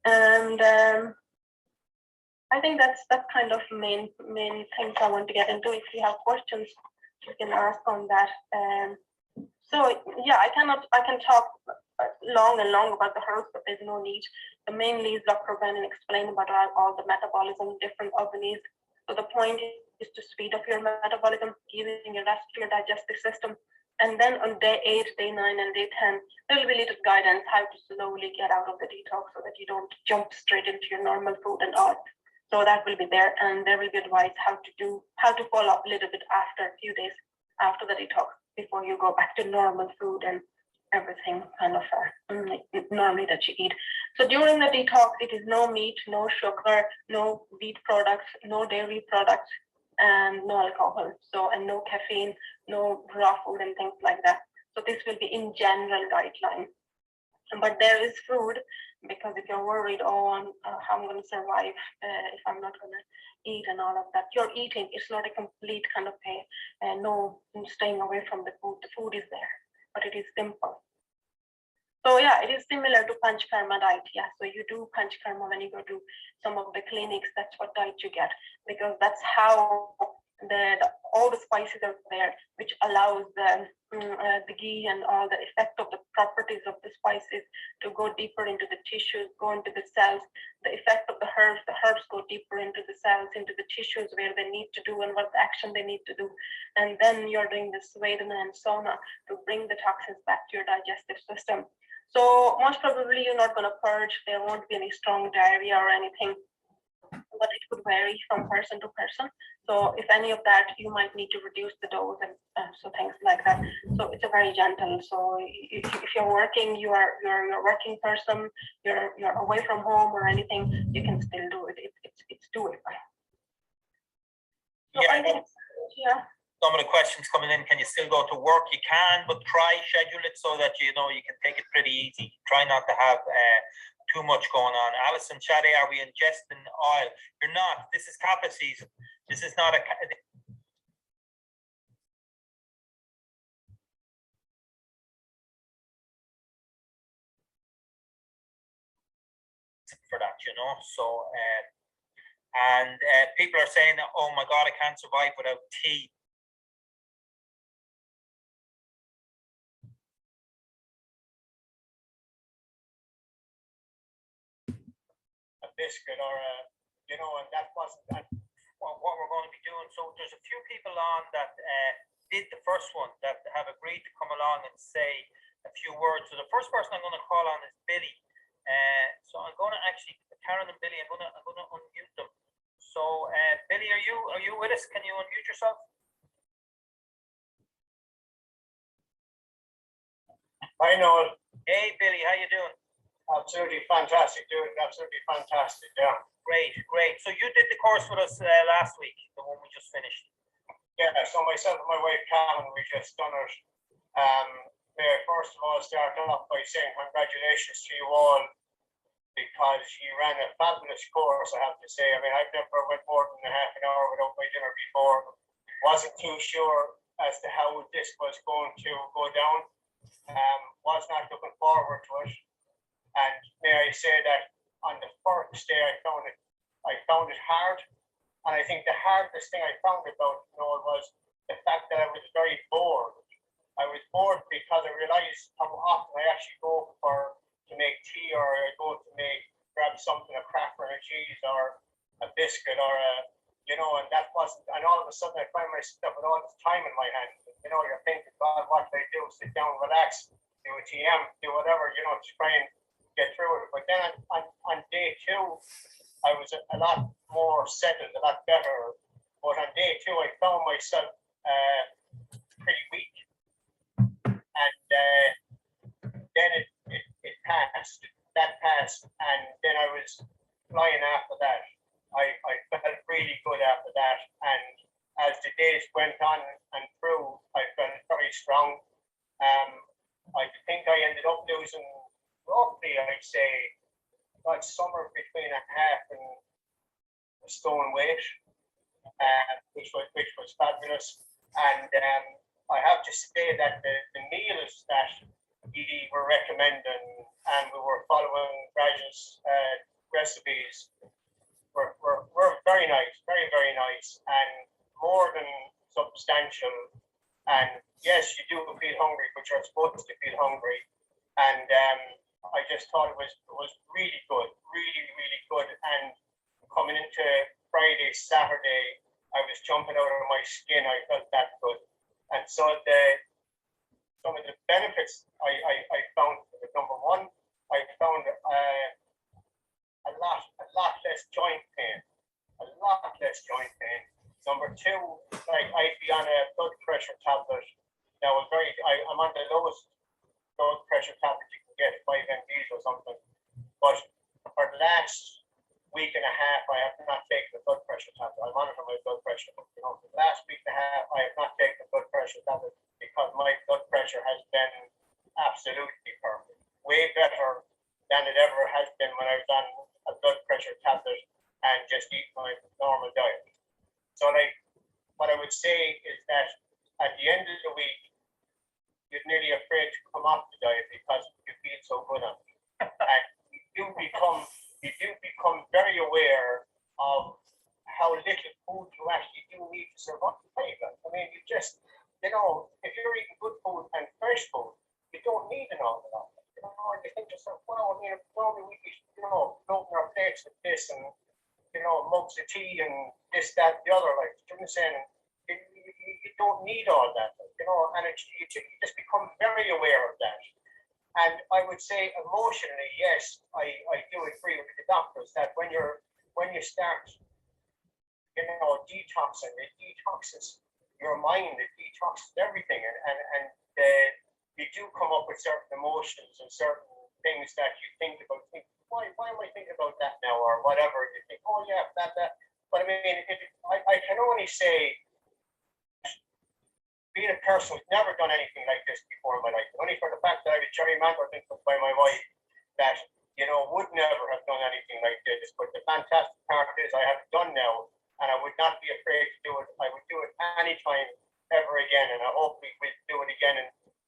and I think that's kind of main things I want to get into. If you have questions, you can ask on that. So yeah, I can talk long about the herbs, but there's no need. The mainly is Dr. Brennan explained about all the metabolism, different organisms. So the point is to speed up your metabolism, giving a rest to your digestive system. And then on day 8, day 9, and day 10, there will be little guidance how to slowly get out of the detox so that you don't jump straight into your normal food and all. So that will be there, and there will be advice how to follow up a little bit after a few days after the detox before you go back to normal food and everything kind of normally that you eat. So during the detox, it is no meat, no sugar, no wheat products, no dairy products, and no alcohol. So, and no caffeine, no raw food and things like that. So this will be in general guideline. But there is food, because if you're worried, how I'm going to survive if I'm not going to eat and all of that, you're eating. It's not a complete kind of no staying away from the food. The food is there, but it is simple. So yeah, it is similar to Panchkarma diet. Yeah, so you do Panchkarma when you go to some of the clinics. That's what diet you get, because that's how all the spices are there, which allows the ghee and all the effect of the properties of the spices to go deeper into the tissues, go into the cells. The effect of the herbs go deeper into the cells, into the tissues where they need to do and what the action they need to do. And then you're doing the Svedana and sauna to bring the toxins back to your digestive system. So most probably you're not going to purge. There won't be any strong diarrhea or anything, but it could vary from person to person. So if any of that, you might need to reduce the dose and so things like that. So it's a very gentle. So if you're working, you're a working person, you're away from home or anything, you can still do it. It's doable. So yeah. I think, yeah. Some of the questions coming in, can you still go to work? You can, but try schedule it so that you can take it pretty easy. Try not to have too much going on. Alison Shade, are we ingesting oil? You're not. This is kapha season. This is not a for that, So and people are saying, oh my God, I can't survive without tea. Biscuit or and that wasn't what we're going to be doing. So there's a few people on that did the first one, that have agreed to come along and say a few words. So the first person I'm going to call on is Billy. So I'm going to actually, Karen and Billy, I'm going to unmute them. So Billy, are you with us? Can you unmute yourself? Hi, Noel. Hey Billy, how you doing? Absolutely fantastic, dude. Absolutely fantastic. Yeah. Great. So you did the course with us last week, the one we just finished. Yeah. So myself and my wife Karen, we just done it. May I first of all start off by saying congratulations to you all, because you ran a fabulous course. I have to say. I mean, I've never went more than a half an hour without my dinner before. Wasn't too sure as to how this was going to go down. Was not looking forward to it. And may I say that on the first day I found it hard. And I think the hardest thing I found about Noel was the fact that I was very bored. I was bored because I realized how often I actually go to make tea, or I go to grab something, a cracker and a cheese or a biscuit or and that wasn't, and all of a sudden I find myself with all this time in my hand. You're thinking, God, what do I do? Sit down, relax, do a TM, do whatever, to try and get through it. But then on day 2, I was a lot more settled, a lot better. But on day 2, I found myself pretty weak, and then it passed. That passed, and then I was flying after that. I felt really good after that, and as the days went on and through, I felt very strong. I think I ended up losing roughly, I'd say, somewhere between a half and a stone weight, which was fabulous. And I have to say that the meals that we were recommending and we were following Raj's recipes were very nice, very, very nice, and more than substantial. And yes, you do feel hungry, but you're supposed to feel hungry. And I just thought it was really good, really, really good. And coming into Friday, Saturday, I was jumping out of my skin. I felt that good. And so some of the benefits I found, number one, I found a lot less joint pain, a lot less joint pain. Number two, like I'd be on a blood pressure tablet. Now I'm on the lowest blood pressure tablet you can get, 5 mgs or something. But for the last week and a half, I have not taken the blood pressure tablet. I monitor my blood pressure. For the last week and a half, I have not taken the blood pressure tablet because my blood pressure has been absolutely perfect, way better than it ever has been when I was on a blood pressure tablet and just eat my normal diet. So what I would say is that at the end of the week, you're nearly afraid to come off the diet because you feel so good on it. And you do become very aware of how little food you actually do need to survive. I mean, you just, if you're eating good food and fresh food, you don't need an awful lot. And you think to yourself, wow, I mean, normally we loading our plates with this and, mugs of tea and this, that, the other, like, you know what I'm saying? You don't need all that, and you just become very aware of that. And I would say emotionally, yes, I do agree with the doctors that when you start, detoxing, it detoxes your mind, it detoxes everything, and you do come up with certain emotions and certain things that you think about. Why am I thinking about that now, or whatever? You think, oh yeah, that. But I mean, I can only say, being a person who's never done anything like this before in my life, only for the fact that I was gerrymandered by my wife, that would never have done anything like this. But the fantastic part is I have it done now, and I would not be afraid to do it. I would do it anytime ever again, and I hope we will do it again.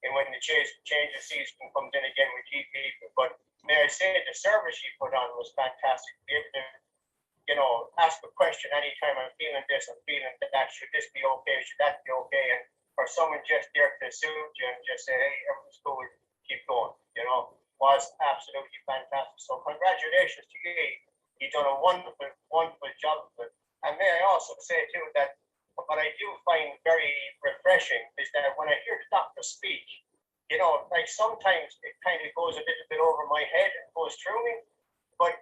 And when the change of season comes in again with people. But may I say, the service you put on was fantastic. Be able to, ask a question anytime I'm feeling this, I'm feeling that. Should this be okay? Should that be okay? And for someone just there to soothe you and just say, hey, everything's cool, keep going, was absolutely fantastic. So congratulations to you. You've done a wonderful, wonderful job of it. And may I also say too that what I do find very refreshing is that when I hear the doctor speak, like sometimes it kind of goes a little bit over my head and goes through me, but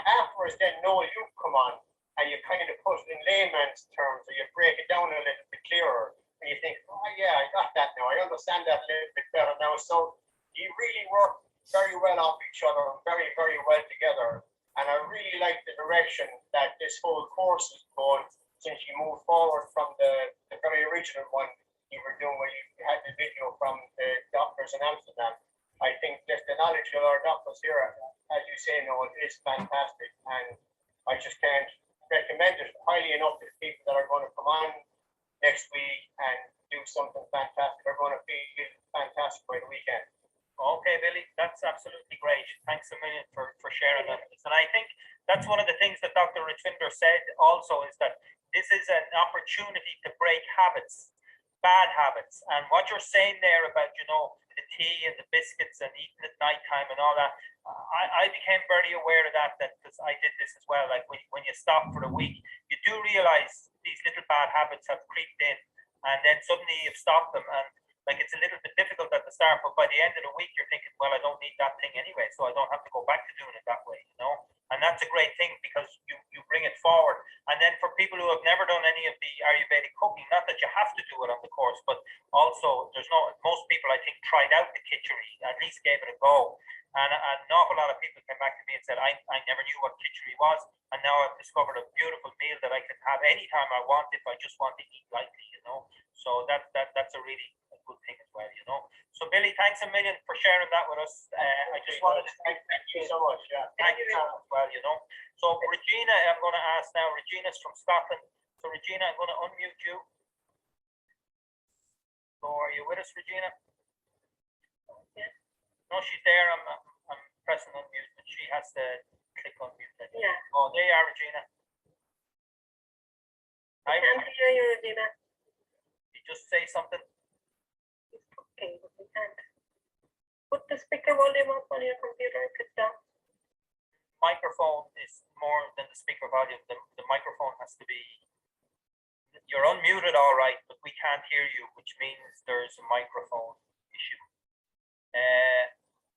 afterwards then Noel, you come on and you kind of put it in layman's terms, or you break it down a little bit clearer, and you think, oh yeah, I got that now, I understand that a little bit better now. So you really work very well off each other, very, very well together. And I really like the direction that this whole course is going since you moved forward from the very original one you were doing where you had the video from the doctors in Amsterdam. I think just the knowledge of our doctors here, as you say, Noel, is fantastic. And I just can't recommend it highly enough to the people that are going to come on next week and do something fantastic. They're going to feel fantastic by the weekend. Okay, Billy, that's absolutely great. Thanks a million for sharing that. And I think that's one of the things that Dr. Richvinder said also, is that this is an opportunity to break habits, bad habits. And what you're saying there about, the tea and the biscuits and eating at nighttime and all that, I became very aware of that because I did this as well. Like when you stop for a week, you do realize these little bad habits have creeped in, and then suddenly you've stopped them, and like it's a little bit difficult at the start, but by the end of the week you're thinking, well, I don't need that thing anyway, so I don't have to go back to doing it that way, and that's a great thing because you bring it forward. And then for people who have never done any of the Ayurvedic cooking, not that you have to do it on the course, but also most people I think tried out the khichdi, at least gave it a go, and an awful lot of people came back to me and said, I never knew what khichdi was, and now I've discovered a beautiful meal that I can have anytime I want if I just want to eat lightly, so that's a really good thing as well, So Billy, thanks a million for sharing that with us. I just wanted to thank you so much. Yeah, thank you as well, So Regina, I'm going to ask now. Regina's from Scotland. So Regina, I'm going to unmute you. So are you with us, Regina? No, she's there. I'm pressing on mute, but she has to click on mute. Yeah. Oh, there you are, Regina. I can't hear you, Regina. You just say something. Okay, we can't. Put the speaker volume up on your computer, click down. Microphone is more than the speaker volume. The microphone has to be. You're unmuted, all right, but we can't hear you, which means there's a microphone issue.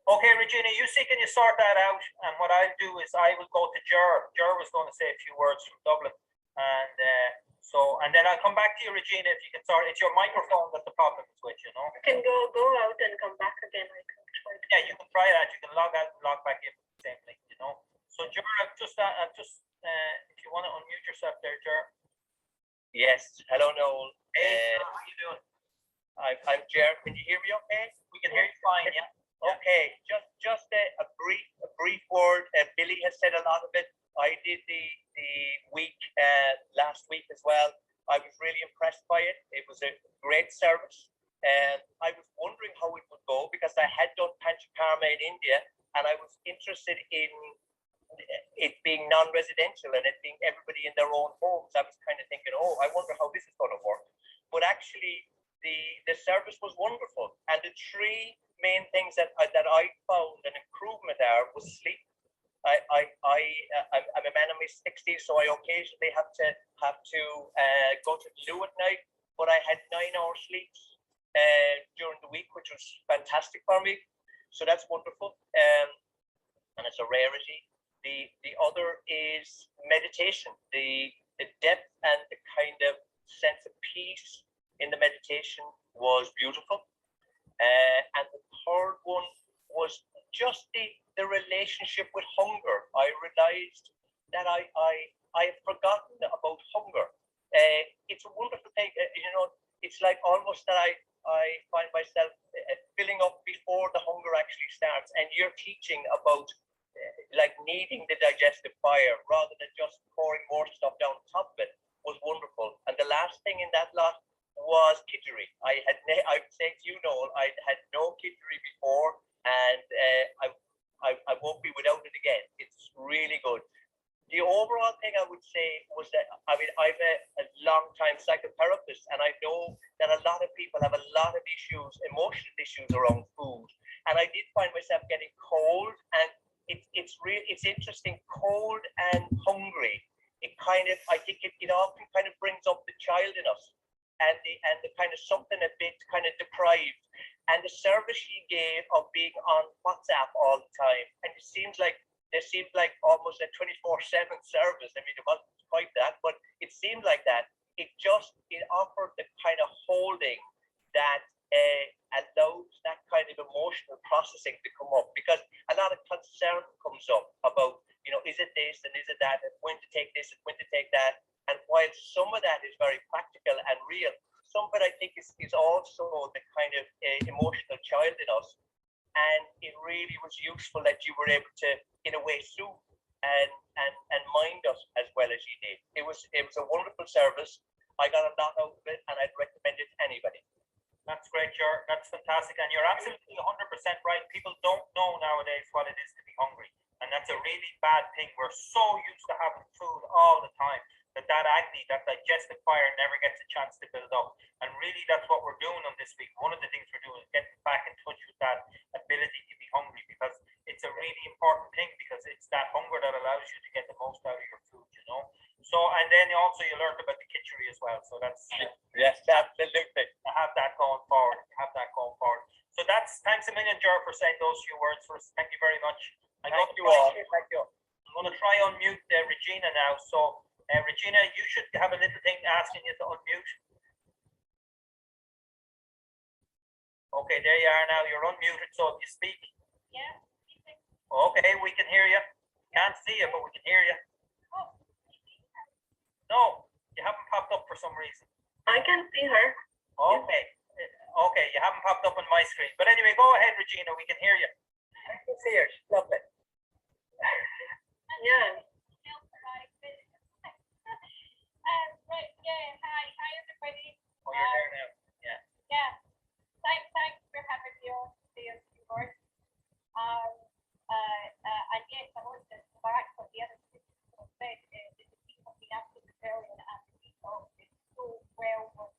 Okay, Regina, you see, can you sort that out? And what I'll do is I will go to Ger. Ger was going to say a few words from Dublin, and and then I'll come back to you, Regina, if you can sort. It's your microphone that the problem is with, you know. You can go out and come back again. I can try. Yeah, you can try that. You can log out and log back in with the same link, you know. So Ger, I've just if you want to unmute yourself there, Ger. Yes. Hello, Noel. Hey, how are you doing? I'm Jer. Can you hear me okay? We can hear you fine, yeah. Okay. Just a brief word. Billy has said a lot of it. I did the week last week as well. I was really impressed by it. It was a great service. And I was wondering how it would go because I had done Panchakarma in India and I was interested in it being non-residential and it being everybody in their own homes. I was kind of thinking, oh, I wonder how this is going to work. But actually, the service was wonderful. And the three main things that I found an improvement was sleep. I'm a man in my 60s, so I occasionally have to go to the loo at night. But I had 9 hours sleep during the week, which was fantastic for me. So that's wonderful. And it's a rarity. The other is meditation. The depth and the kind of sense of peace in the meditation was beautiful. And the third one was just the relationship with hunger. I realized that I had forgotten about hunger. It's a wonderful thing. It's like almost that I find myself filling up before the hunger actually starts. And you're teaching about like needing the digestive fire rather than just pouring more stuff down top of it was wonderful. And the last thing in that lot was kitchery. I'd say to you, Noel, I had no kitchery before, and I won't be without it again. It's really good. The overall thing I would say was that, I mean, I'm a long-time psychotherapist, and I know that a lot of people have a lot of issues, emotional issues around food. And I did find myself getting cold, and it's interesting, cold and hungry. I think it often kind of brings up the child in us, and the kind of something a bit kind of deprived. And the service she gave of being on WhatsApp all the time, and it seemed like almost a 24/7 service. I mean, it wasn't quite that, but it seemed like that. It offered the kind of holding that allows that kind of emotional processing to come up, because a lot of concern comes up about, is it this and is it that, and when to take this and when to take that. And while some of that is very practical and real, some of it I think is also the kind of emotional child in us. And it really was useful that you were able to, in a way, soothe and mind us as well as you did. It was a wonderful service. I got a lot out of it, and I'd recommend it to anybody. That's great, Ger. That's fantastic. And you're absolutely 100% right. People don't know nowadays what it is to be hungry. And that's a really bad thing. We're so used to having food all the time that agony, that digestive fire never gets a chance to build up. And really, that's what we're doing on this week. One of the things we're doing is getting back in touch with that ability to be hungry, because it's a really important thing, because it's that hunger that allows you to get the most out of your food, you know. So, and then also you learned about the kitchery as well. So that's yes, absolutely. To have that going forward. So thanks a million, Ger, for saying those few words for us. Thank you very much. Thank you all. Thank you. I'm going to try unmute Regina now. So, Regina, you should have a little thing asking you to unmute. Okay, there you are now. You're unmuted, so if you speak. Yeah. Okay, we can hear you. Can't see you, but we can hear you. No, you haven't popped up for some reason. I can see her. Okay. Okay, you haven't popped up on my screen. But anyway, go ahead, Regina. We can hear you. I can see her. Lovely. Yeah. Right, yeah, hi everybody. Oh, you're there now. Yeah. Yeah, And yes, I want to go back what the other people said, that the people have been absolutely brilliant, and the people did so well with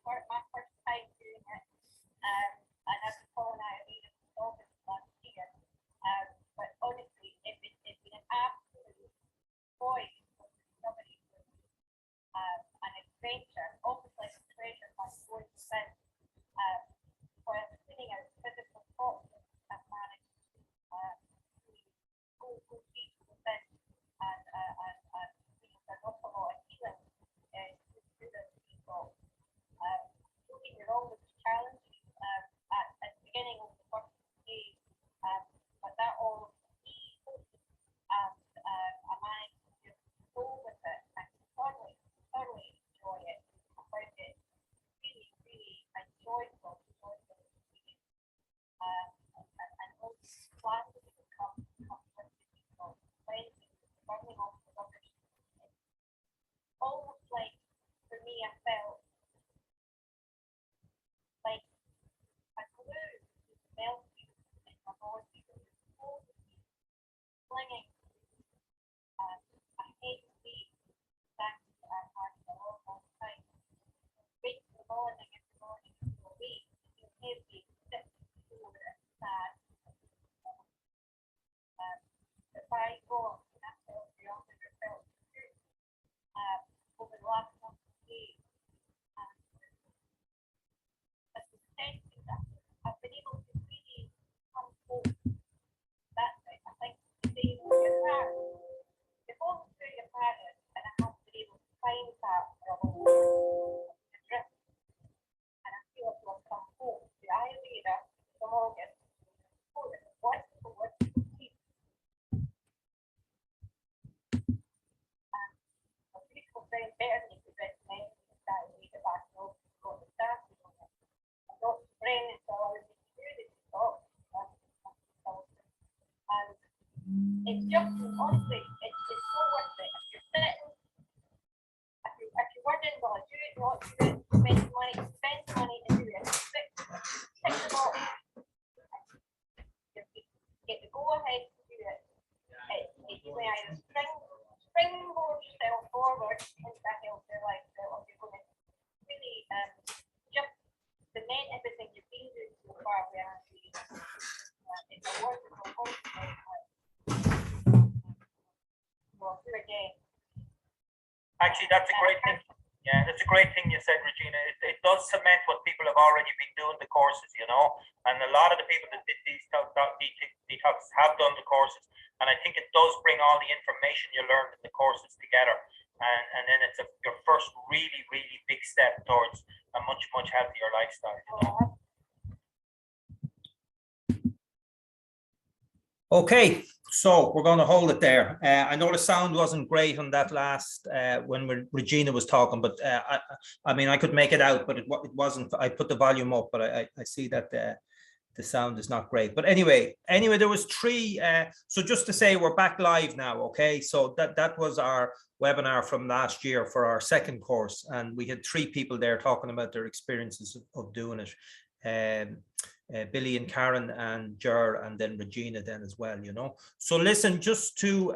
my first time doing it. And as Paul and I have been involved last year. But honestly, it's been an absolute joy for somebody an adventure, almost like a treasure hunt going within. While sitting out physical toxins and managed to go deep within and there's an awful lot of healing through those people. Don't get me wrong, with the challenges at the beginning of the first day, but that all eased and I managed to just go with it and thoroughly enjoy it. I found it really, really enjoyable. And those classes that come with the people, cleansing, burning off the rubbish. It's almost like, for me, I felt like a glue was melting in my body. It was totally flinging a head weight back to our heart for a long, long time. Wait for the morning, every morning, so wait, feel heavy, sick, sore, sad. If I go and I felt the opposite, felt good over the last month of days. As the sense that I've been able to really come home. That's it. I think staying with your parents. If all through your parents, and I haven't been able to find that for a long time. And I feel like I've come home. The Ayurveda from August. Wonderful, wonderful team. A beautiful friend, Bernie, who recommended that Ayurveda back home, got me started on it. I got friends that allowed me to do this talk. And it's just, honestly, it's so worth it. If you're sitting, if you're wondering, will I do it, not do it, spend money to do it. Tick them off. Get the go ahead to do it. It's when I springboard yourself forward into a healthier lifestyle, or you're going to really just cement everything you've been doing so far with Ayurveda. It's a wonderful, wonderful life. Well, do it again. Actually, that's a great thing. Yeah, that's a great thing you said, Regina. It does cement what people have already been doing the courses, you know, and a lot of the people that did these detox have done the courses, and I think it does bring all the information you learned in the courses together, and then it's your first really, really big step towards a much, much healthier lifestyle, you know. Okay, so we're going to hold it there. I know the sound wasn't great on that last when Regina was talking, but I mean, I could make it out, but it wasn't. I put the volume up, but I see that the sound is not great. But anyway, there was three. So just to say, we're back live now. Okay, so that was our webinar from last year for our second course, and we had three people there talking about their experiences of doing it. Billy and Karen and Ger, and then Regina then as well, you know. So listen, just to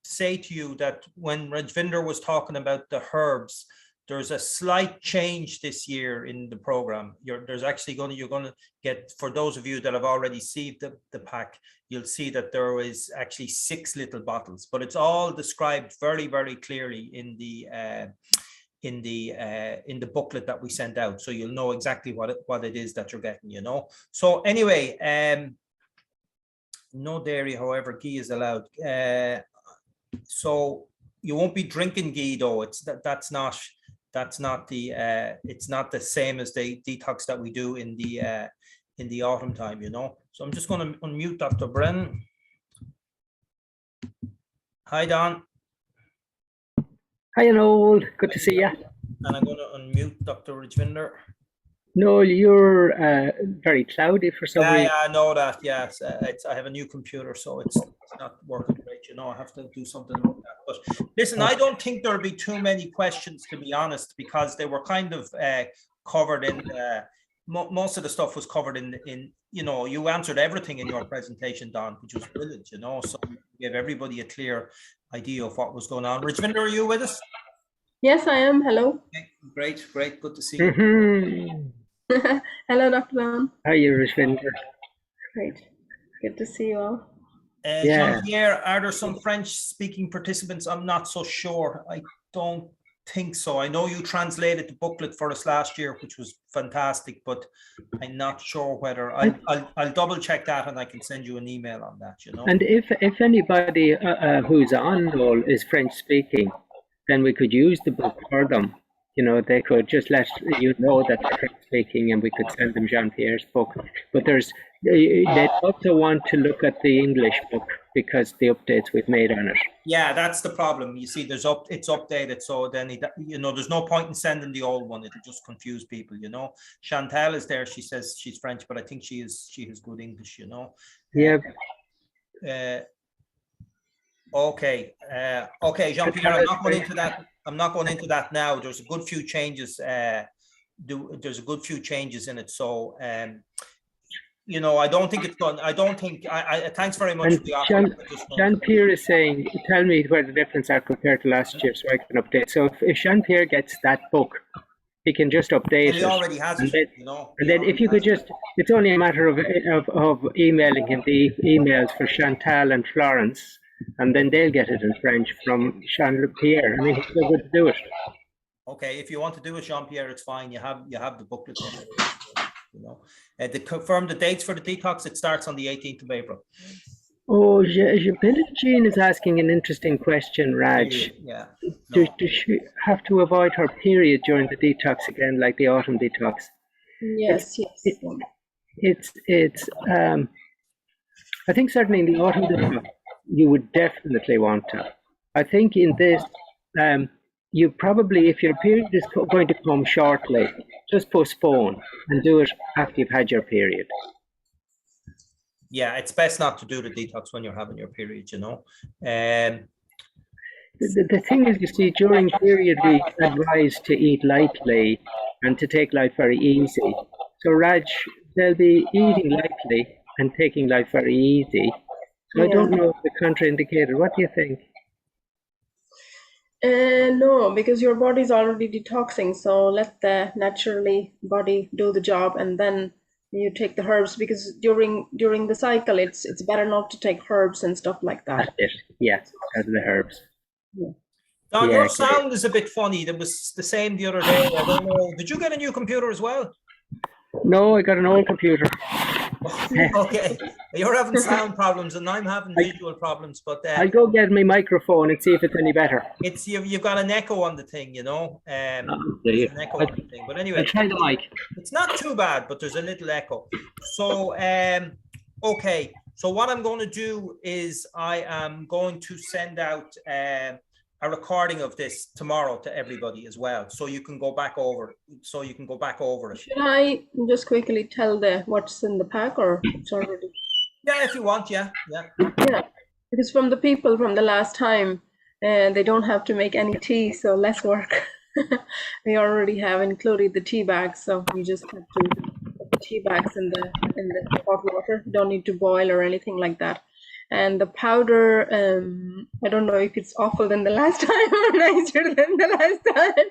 say to you that when Rajvinder was talking about the herbs, there's a slight change this year in the program. You're going to get, for those of you that have already received the pack, you'll see that there is actually 6 little bottles, but it's all described very, very clearly in the booklet that we sent out, so you'll know exactly what it is that you're getting, you know. So anyway, no dairy, however, ghee is allowed. So you won't be drinking ghee though. That's not the it's not the same as the detox that we do in the autumn time, you know. So I'm just going to unmute Dr. Brennan. Hi, Don. Hi, Noel. Good to see you. And I'm going to unmute Dr. Rajvinder. Noel, you're very cloudy for some reason. Yeah, I know that. Yes, I have a new computer, so it's not working great. You know, I have to do something like that. But listen, I don't think there'll be too many questions, to be honest, because they were kind of covered in most of the stuff was covered in, you know, you answered everything in your presentation, Don, which was brilliant, you know, so you gave everybody a clear idea of what was going on. Rajvinder, are you with us? Yes, I am. Hello. Okay, great, good to see you. Hello, Dr. Lam. How are you, Rajvinder? Great. Good to see you all. Yeah. Jean-Pierre, are there some French-speaking participants? I'm not so sure. I don't think so. I know you translated the booklet for us last year, which was fantastic, but I'm not sure whether I'll double check that, and I can send you an email on that, you know. And if anybody who's on roll is French speaking, then we could use the book for them. You know, they could just let you know that they're French speaking, and we could send them Jean-Pierre's book. But they also want to look at the English book because the updates we've made on it. Yeah, that's the problem. You see, it's updated, so then you know, there's no point in sending the old one. It'll just confuse people, you know. Chantal is there. She says she's French, but I think she has good English, you know. Yeah. Okay, Jean-Pierre, I'm not going into that. I'm not going into that now. There's a good few changes. There's a good few changes in it. So, you know, I don't think it's done. I don't think. Thanks very much for the offer. Jean-Pierre is saying, tell me where the difference are compared to last year, so I can update. So if Jean-Pierre gets that book, he can just update it. He already has it, you know. And then if you could just, it's only a matter of emailing him the emails for Chantal and Florence, and then they'll get it in French from Jean-Pierre. I mean, he's so good to do it. Okay, if you want to do it, Jean-Pierre, it's fine. You have the booklet. You know, to confirm the dates for the detox, it starts on the 18th of April. Oh, Jean is asking an interesting question, Raj. Yeah. Does she have to avoid her period during the detox again, like the autumn detox? Yes, It's I think certainly in the autumn detox, you would definitely want to. I think in this, you probably, if your period is going to come shortly, just postpone and do it after you've had your period. Yeah, it's best not to do the detox when you're having your period, you know. The thing is, you see, during period, we advise to eat lightly and to take life very easy. So, Raj, they'll be eating lightly and taking life very easy. So I don't know if the contraindicated. What do you think? No, because your body's already detoxing. So let the naturally body do the job, and then you take the herbs, because during the cycle, it's better not to take herbs and stuff like that. That's it. Yeah, because of the herbs. Yeah. Don, your sound is a bit funny. That was the same the other day. I don't know. Did you get a new computer as well? No, I got an old computer. Okay, you're having sound problems and I'm having visual problems, but I'll go get my microphone and see if it's any better. It's you've got an echo on the thing, you know. An echo on the thing. But anyway, I'll try the mic. It's not too bad, but there's a little echo. So okay, so what I'm going to do is I am going to send out a recording of this tomorrow to everybody as well, so you can go back over it. Should I just quickly tell what's in the pack, or it's already? Yeah, if you want. Yeah, because from the people from the last time, they don't have to make any tea, so less work. We already have included the tea bags, so you just have to put the tea bags in the hot water. You don't need to boil or anything like that. And the powder, I don't know if it's awful than the last time or nicer than the last time,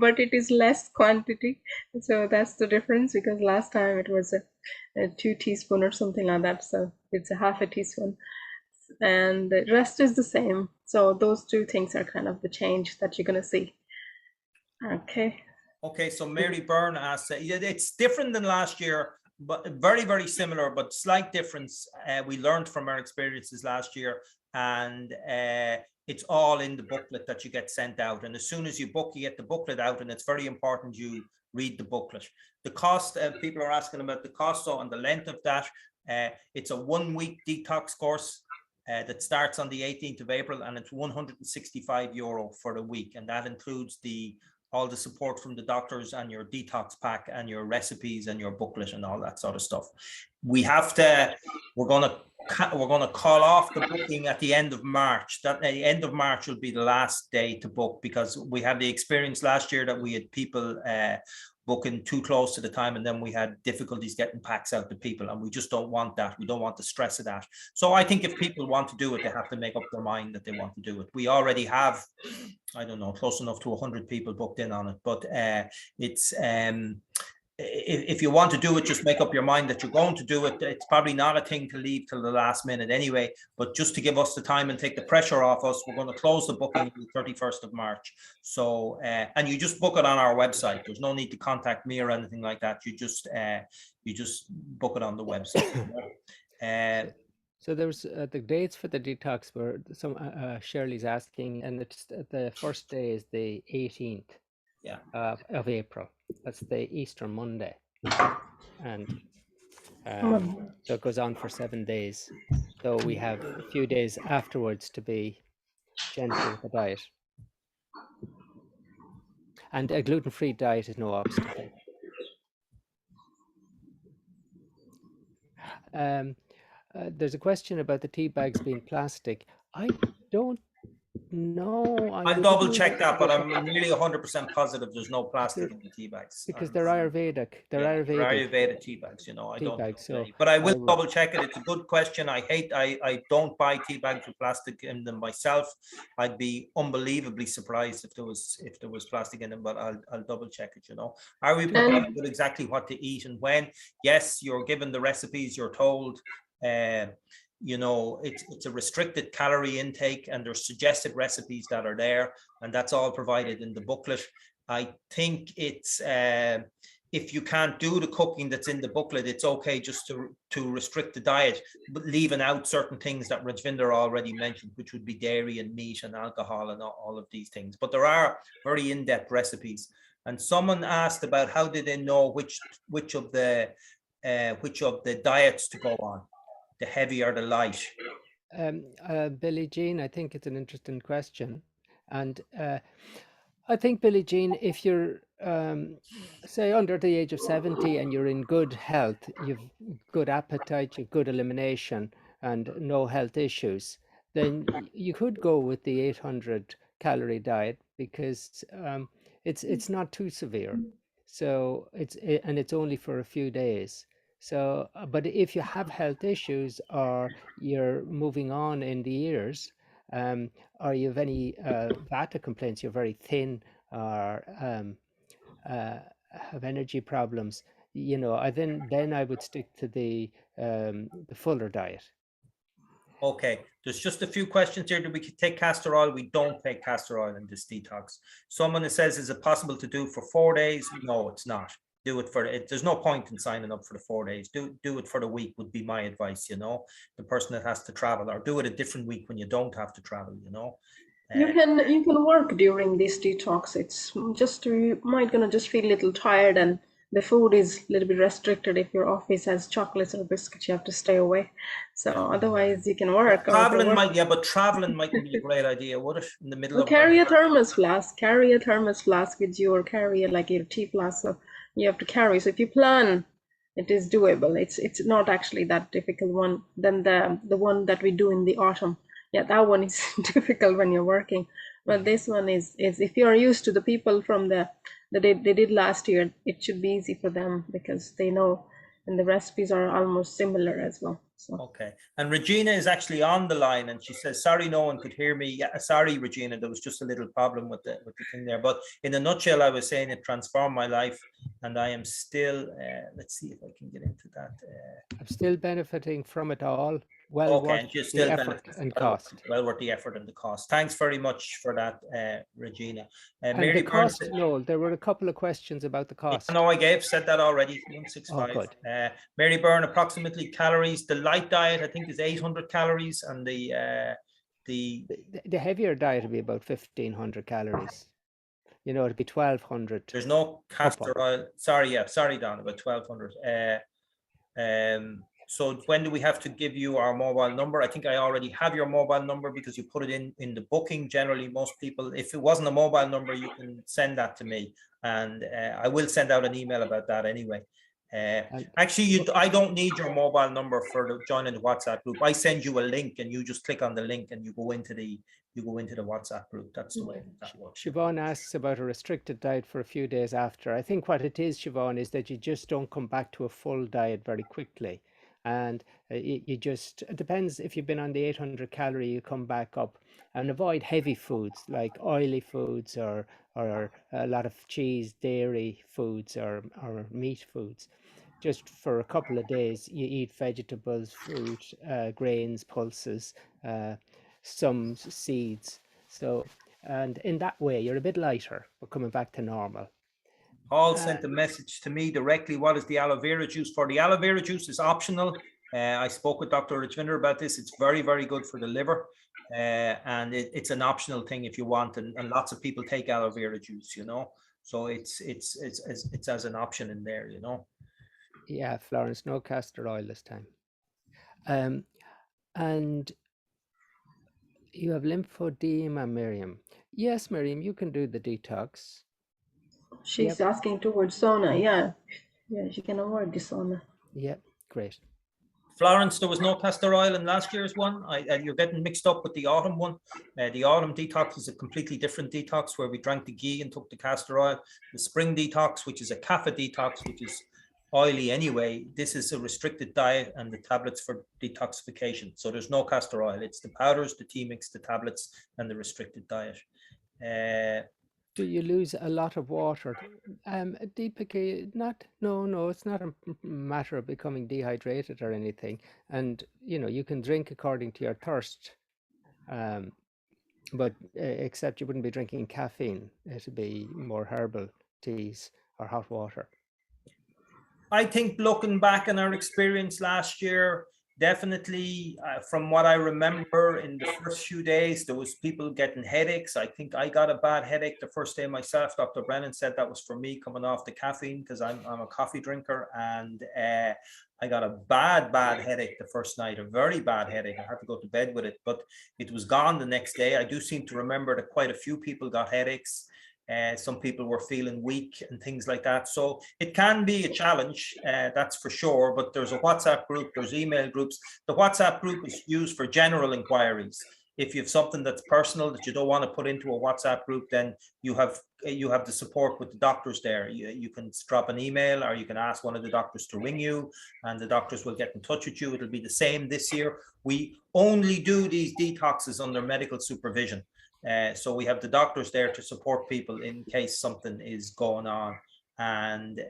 but it is less quantity. So that's the difference, because last time it was a 2 teaspoons or something like that. So it's a half a teaspoon, and the rest is the same. So those 2 things are kind of the change that you're going to see. Okay, so Mary Byrne asked, it's different than last year, but very, very similar, but slight difference. We learned from our experiences last year, and it's all in the booklet that you get sent out. And as soon as you book, you get the booklet out, and it's very important you read the booklet. The cost, people are asking about the cost, so on the length of that, it's a 1-week detox course that starts on the 18th of April, and it's €165 for a week, and that includes all the support from the doctors and your detox pack and your recipes and your booklet and all that sort of stuff. We're going to call off the booking at the end of March. That the end of March will be the last day to book, because we had the experience last year that we had people booking too close to the time, and then we had difficulties getting packs out to people, and we just don't want that. We don't want the stress of that. So I think if people want to do it, they have to make up their mind that they want to do it. We already have, I don't know, close enough to 100 people booked in on it, but it's if you want to do it, just make up your mind that you're going to do it. It's probably not a thing to leave till the last minute anyway, but just to give us the time and take the pressure off us, we're going to close the booking on the 31st of March. So, and you just book it on our website. There's no need to contact me or anything like that. You just book it on the website. So there's the dates for the detox were some Shirley's asking, and it's the first day is the 18th of April. That's the Easter Monday, and so it goes on for 7 days. So we have a few days afterwards to be gentle with the diet. And a gluten-free diet is no obstacle. There's a question about the tea bags being plastic. I don't know. I'll double check that, but I'm nearly 100% positive there's no plastic in the tea bags. Because they're Ayurvedic. They're Ayurvedic tea bags, you know. I don't bags, know, but I will double check it. It's a good question. I don't buy tea bags with plastic in them myself. I'd be unbelievably surprised if there was plastic in them, but I'll double check it, you know. Are we provided with exactly what to eat and when? Yes, you're given the recipes, you're told. You know, it's a restricted calorie intake, and there's suggested recipes that are there, and that's all provided in the booklet. I think it's if you can't do the cooking that's in the booklet, it's okay just to restrict the diet, but leaving out certain things that Rajvinder already mentioned, which would be dairy and meat and alcohol and all of these things. But there are very in-depth recipes. And someone asked about how did they know which of the diets to go on, the heavy or the light? Billie Jean, I think it's an interesting question. And I think, Billie Jean, if you're, say, under the age of 70 and you're in good health, you've good appetite, you've good elimination, and no health issues, then you could go with the 800 calorie diet, because it's not too severe. So it's only for a few days. So, but if you have health issues, or you're moving on in the years, or you have any vata complaints, you're very thin, or have energy problems, you know, then I would stick to the fuller diet. Okay, there's just a few questions here. Do we take castor oil? We don't take castor oil in this detox. Someone says, is it possible to do for 4 days? No, it's not. Do it for it. There's no point in signing up for the 4 days. Do it for the week would be my advice, you know, the person that has to travel, or do it a different week when you don't have to travel, you know. You can work during this detox. It's just, you might gonna just feel a little tired, and the food is a little bit restricted. If your office has chocolates or biscuits, you have to stay away. So otherwise you can work. Traveling might, yeah, but traveling might be a great idea, would it? In the middle of carry a thermos flask with you, or carry like your tea flask. So you have to carry. So if you plan, it is doable. It's not actually that difficult one. Then the one that we do in the autumn, yeah, that one is difficult when you're working. But this one is if you're used to the people from they did last year, it should be easy for them, because they know, and the recipes are almost similar as well. So. Okay, and Regina is actually on the line, and she says, sorry, no one could hear me. Yeah, sorry, Regina, there was just a little problem with the thing there. But in a nutshell, I was saying it transformed my life, and I am still, let's see if I can get into that. I'm still benefiting from it all. Well, okay, worth the effort and cost. Well worth the effort and the cost. Thanks very much for that, Regina. And Mary the cost, no, there were a couple of questions about the cost. No, I said that already. 165. Oh, good. Mary Byrne, approximately calories. The light diet, I think, is 800 calories, and the heavier diet would be about 1,500 calories. You know, it'd be 1,200. There's no castor oil. Sorry, Don, about 1,200. So when do we have to give you our mobile number? I think I already have your mobile number, because you put it in the booking. Generally, most people, if it wasn't a mobile number, you can send that to me, and I will send out an email about that anyway. Actually, I don't need your mobile number for joining the WhatsApp group. I send you a link, and you just click on the link, and you go into the WhatsApp group. That's the way that works. Siobhan asks about a restricted diet for a few days after. I think what it is, Siobhan, is that you just don't come back to a full diet very quickly. And you just, it depends if you've been on the 800 calorie, you come back up, and avoid heavy foods like oily foods or a lot of cheese, dairy foods or meat foods. Just for a couple of days, you eat vegetables, fruit, grains, pulses, some seeds. So, and in that way, you're a bit lighter, but coming back to normal. Paul sent a message to me directly. What is the aloe vera juice for? The aloe vera juice is optional. I spoke with Dr. Richvinder about this. It's very, very good for the liver. And it's an optional thing if you want. And lots of people take aloe vera juice, you know. So it's as an option in there, you know. Yeah, Florence, no castor oil this time. And you have lymphedema, Miriam. Yes, Miriam, you can do the detox. She's asking towards sauna. Yeah, she can avoid the sauna. Yeah, great. Florence, there was no castor oil in last year's one. You're getting mixed up with the autumn one. The autumn detox is a completely different detox where we drank the ghee and took the castor oil. The spring detox, which is a kapha detox, which is oily anyway. This is a restricted diet and the tablets for detoxification. So there's no castor oil. It's the powders, the tea mix, the tablets, and the restricted diet. Do you lose a lot of water? Deepika, no, it's not a matter of becoming dehydrated or anything. And, you know, you can drink according to your thirst. But except you wouldn't be drinking caffeine. It'd be more herbal teas or hot water. I think looking back on our experience last year, definitely from what I remember in the first few days, there was people getting headaches. I think I got a bad headache the first day myself. Dr. Brennan said that was for me coming off the caffeine because I'm a coffee drinker, and I got a bad headache the first night, a very bad headache. I had to go to bed with it, but it was gone the next day. I do seem to remember that quite a few people got headaches. Some people were feeling weak and things like that. So it can be a challenge, that's for sure. But there's a WhatsApp group, there's email groups. The WhatsApp group is used for general inquiries. If you have something that's personal that you don't want to put into a WhatsApp group, then you have the support with the doctors there. You can drop an email, or you can ask one of the doctors to ring you, and the doctors will get in touch with you. It'll be the same this year. We only do these detoxes under medical supervision. So we have the doctors there to support people in case something is going on. And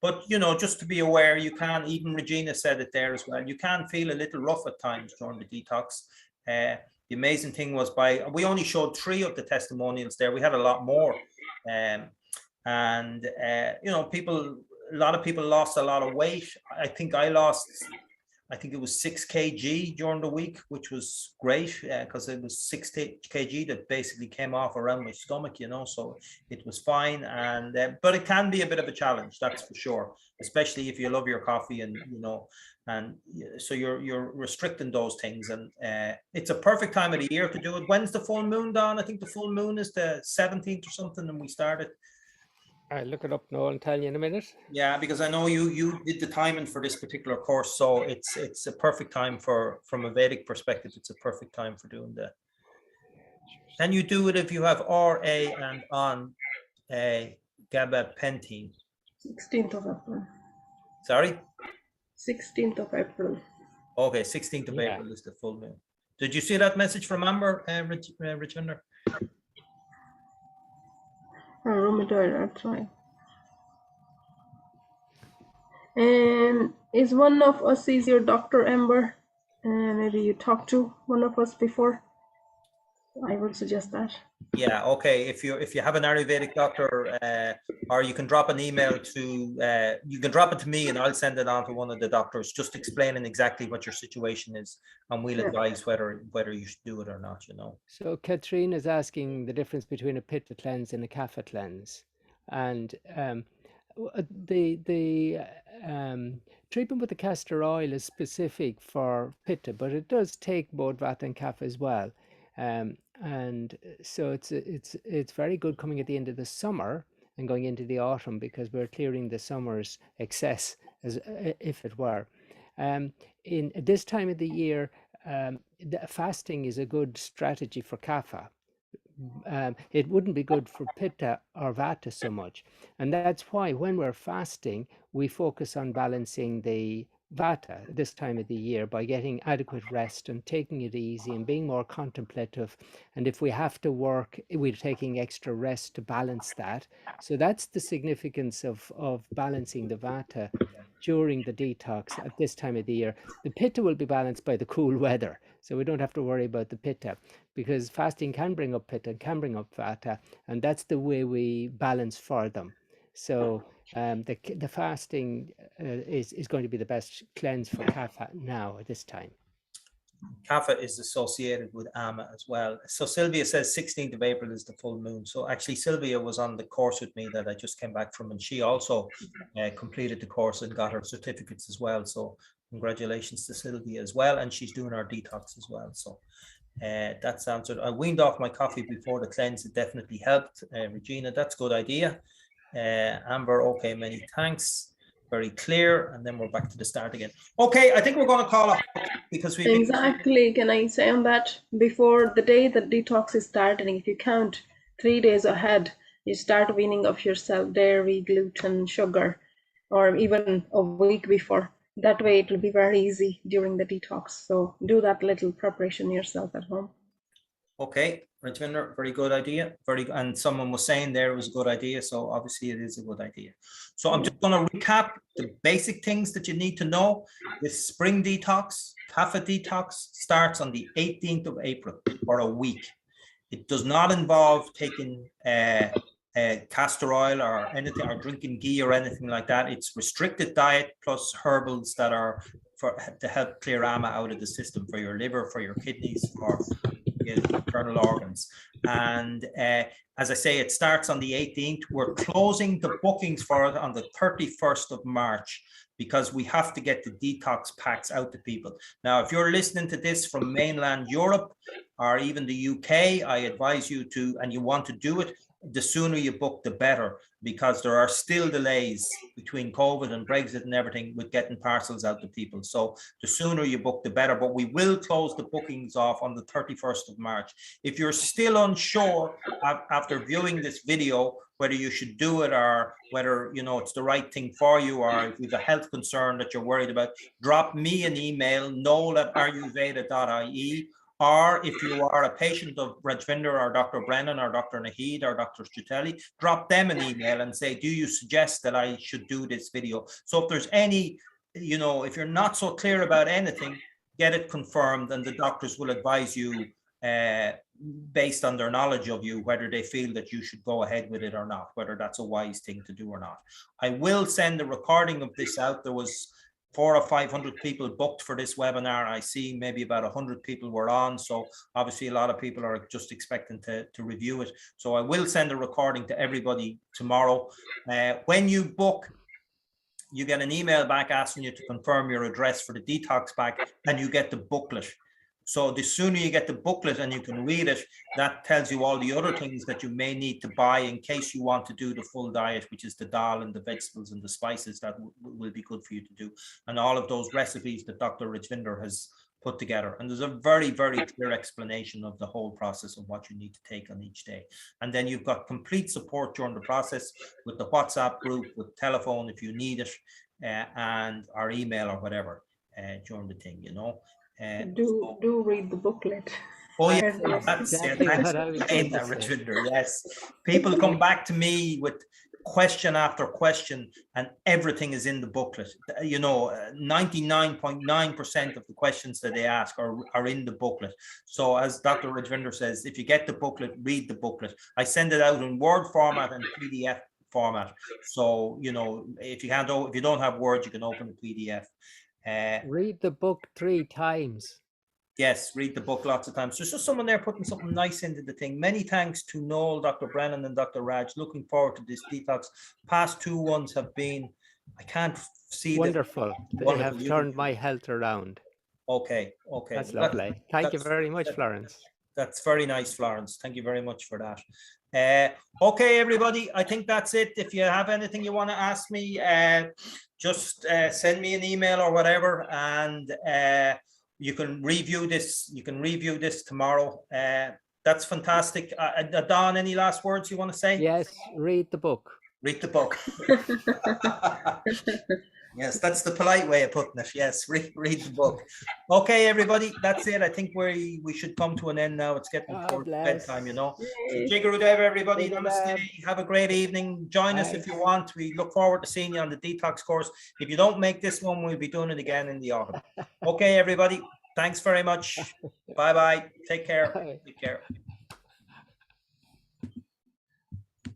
but you know, just to be aware, you can, even Regina said it there as well, you can feel a little rough at times during the detox. The amazing thing was, we only showed 3 of the testimonials there. We had a lot more. You know, a lot of people lost a lot of weight. I think it was 6 kg during the week, which was great because it was 6 kg that basically came off around my stomach, you know, so it was fine. And but it can be a bit of a challenge, that's for sure, especially if you love your coffee, and you know, and so you're restricting those things. And it's a perfect time of the year to do it. When's the full moon, Don? I think the full moon is the 17th or something, and we started. I'll look it up now and tell you in a minute. Yeah, because I know you did the timing for this particular course, so it's a perfect time from a Vedic perspective. It's a perfect time for doing that. Can you do it if you have RA and on gabapentin? 16th of April. Sorry? 16th of April. Okay, 16th of April is the full moon. Did you see that message from Amber, Richvinder? Rheumatoid arthritis. And is one of us your doctor, Amber? Maybe you talked to one of us before. I would suggest that. Yeah, okay. If you have an Ayurvedic doctor, or you can drop an email to, you can drop it to me and I'll send it on to one of the doctors, just explaining exactly what your situation is, and we'll advise whether you should do it or not, you know. So Katrine is asking the difference between a Pitta cleanse and a Kapha cleanse, and the treatment with the castor oil is specific for Pitta, but it does take both Vata and Kapha as well. And so it's very good coming at the end of the summer and going into the autumn, because we're clearing the summer's excess as if it were. In this time of the year, fasting is a good strategy for kapha. It wouldn't be good for pitta or vata so much. And that's why when we're fasting, we focus on balancing the vata this time of the year by getting adequate rest and taking it easy and being more contemplative. And if we have to work, we're taking extra rest to balance that. So that's the significance of balancing the vata during the detox at this time of the year. The pitta will be balanced by the cool weather, so we don't have to worry about the pitta, because fasting can bring up pitta and can bring up vata, and that's the way we balance for them. So the fasting is going to be the best cleanse for kapha now at this time. Kapha is associated with Ama as well. So Sylvia says 16th of April is the full moon. So actually Sylvia was on the course with me that I just came back from, and she also completed the course and got her certificates as well. So congratulations to Sylvia as well. And she's doing our detox as well. So that's answered. I weaned off my coffee before the cleanse. It definitely helped. Regina, that's a good idea. Amber, okay, many thanks. Very clear. And then we're back to the start again. Okay, I think we're going to call up because we exactly. Can I say on that? Before the day that detox is starting, if you count 3 days ahead, you start weaning off yourself dairy, gluten, sugar, or even a week before. That way it will be very easy during the detox. So do that little preparation yourself at home. Okay, Rajvinder, very good idea. And someone was saying there it was a good idea. So obviously it is a good idea. So I'm just going to recap the basic things that you need to know. This spring detox, kapha detox, starts on the 18th of April for a week. It does not involve taking castor oil or anything, or drinking ghee or anything like that. It's restricted diet plus herbals that are to help clear ama out of the system for your liver, for your kidneys, for internal organs. And as I say, it starts on the 18th. We're closing the bookings for it on the 31st of March because we have to get the detox packs out to people. Now, if you're listening to this from mainland Europe or even the UK, I advise you to, and you want to do it, the sooner you book, the better, because there are still delays between COVID and Brexit and everything with getting parcels out to people. So the sooner you book, the better. But we will close the bookings off on the 31st of March. If you're still unsure after viewing this video whether you should do it or whether it's the right thing for you, or if you have a health concern that you're worried about, drop me an email, noel@ayurveda.ie. Or if you are a patient of Rajvinder or Dr. Brennan or Dr. Nahid or Dr. Stratelli, drop them an email and say, do you suggest that I should do this video? So if there's any, if you're not so clear about anything, get it confirmed, and the doctors will advise you based on their knowledge of you, whether they feel that you should go ahead with it or not, whether that's a wise thing to do or not. I will send a recording of this out. There was 400 or 500 people booked for this webinar. I see maybe about 100 people were on. So obviously a lot of people are just expecting to review it. So I will send a recording to everybody tomorrow. When you book, you get an email back asking you to confirm your address for the detox pack, and you get the booklet. So the sooner you get the booklet and you can read it, that tells you all the other things that you may need to buy in case you want to do the full diet, which is the dal and the vegetables and the spices that will be good for you to do. And all of those recipes that Dr. Rajvinder has put together. And there's a very, very clear explanation of the whole process of what you need to take on each day. And then you've got complete support during the process with the WhatsApp group, with telephone if you need it, and our email or whatever during the thing, Do read the booklet. Oh yeah, That's exactly what I was going to say. Rajvinder, yes. People come back to me with question after question, and everything is in the booklet. 99.9% of the questions that they ask are in the booklet. So as Dr. Rajvinder says, if you get the booklet, read the booklet. I send it out in Word format and PDF format. So if you don't have Word, you can open a PDF. Read the book 3 times. Yes, read the book lots of times. There's just someone there putting something nice into the thing. Many thanks to Noel, Dr. Brennan, and Dr. Raj. Looking forward to this detox. Past 2 ones have been, I can't see. Wonderful. They have turned my health around. Okay. That's lovely. Thank you very much, Florence. That's very nice, Florence. Thank you very much for that. Okay, everybody, I think that's it. If you have anything you want to ask me, just send me an email or whatever, and you can review this. You can review this tomorrow. That's fantastic. Don, any last words you want to say? Yes, read the book. Read the book. Yes, that's the polite way of putting it. Yes, read the book. Okay, everybody, that's it. I think we should come to an end now. It's getting towards bedtime, you know. So, Jigarudev, everybody. Namaste. Have a great evening. Join us if you want. We look forward to seeing you on the detox course. If you don't make this one, we'll be doing it again in the autumn. Okay, everybody. Thanks very much. Bye-bye. Take care. Bye. Take care.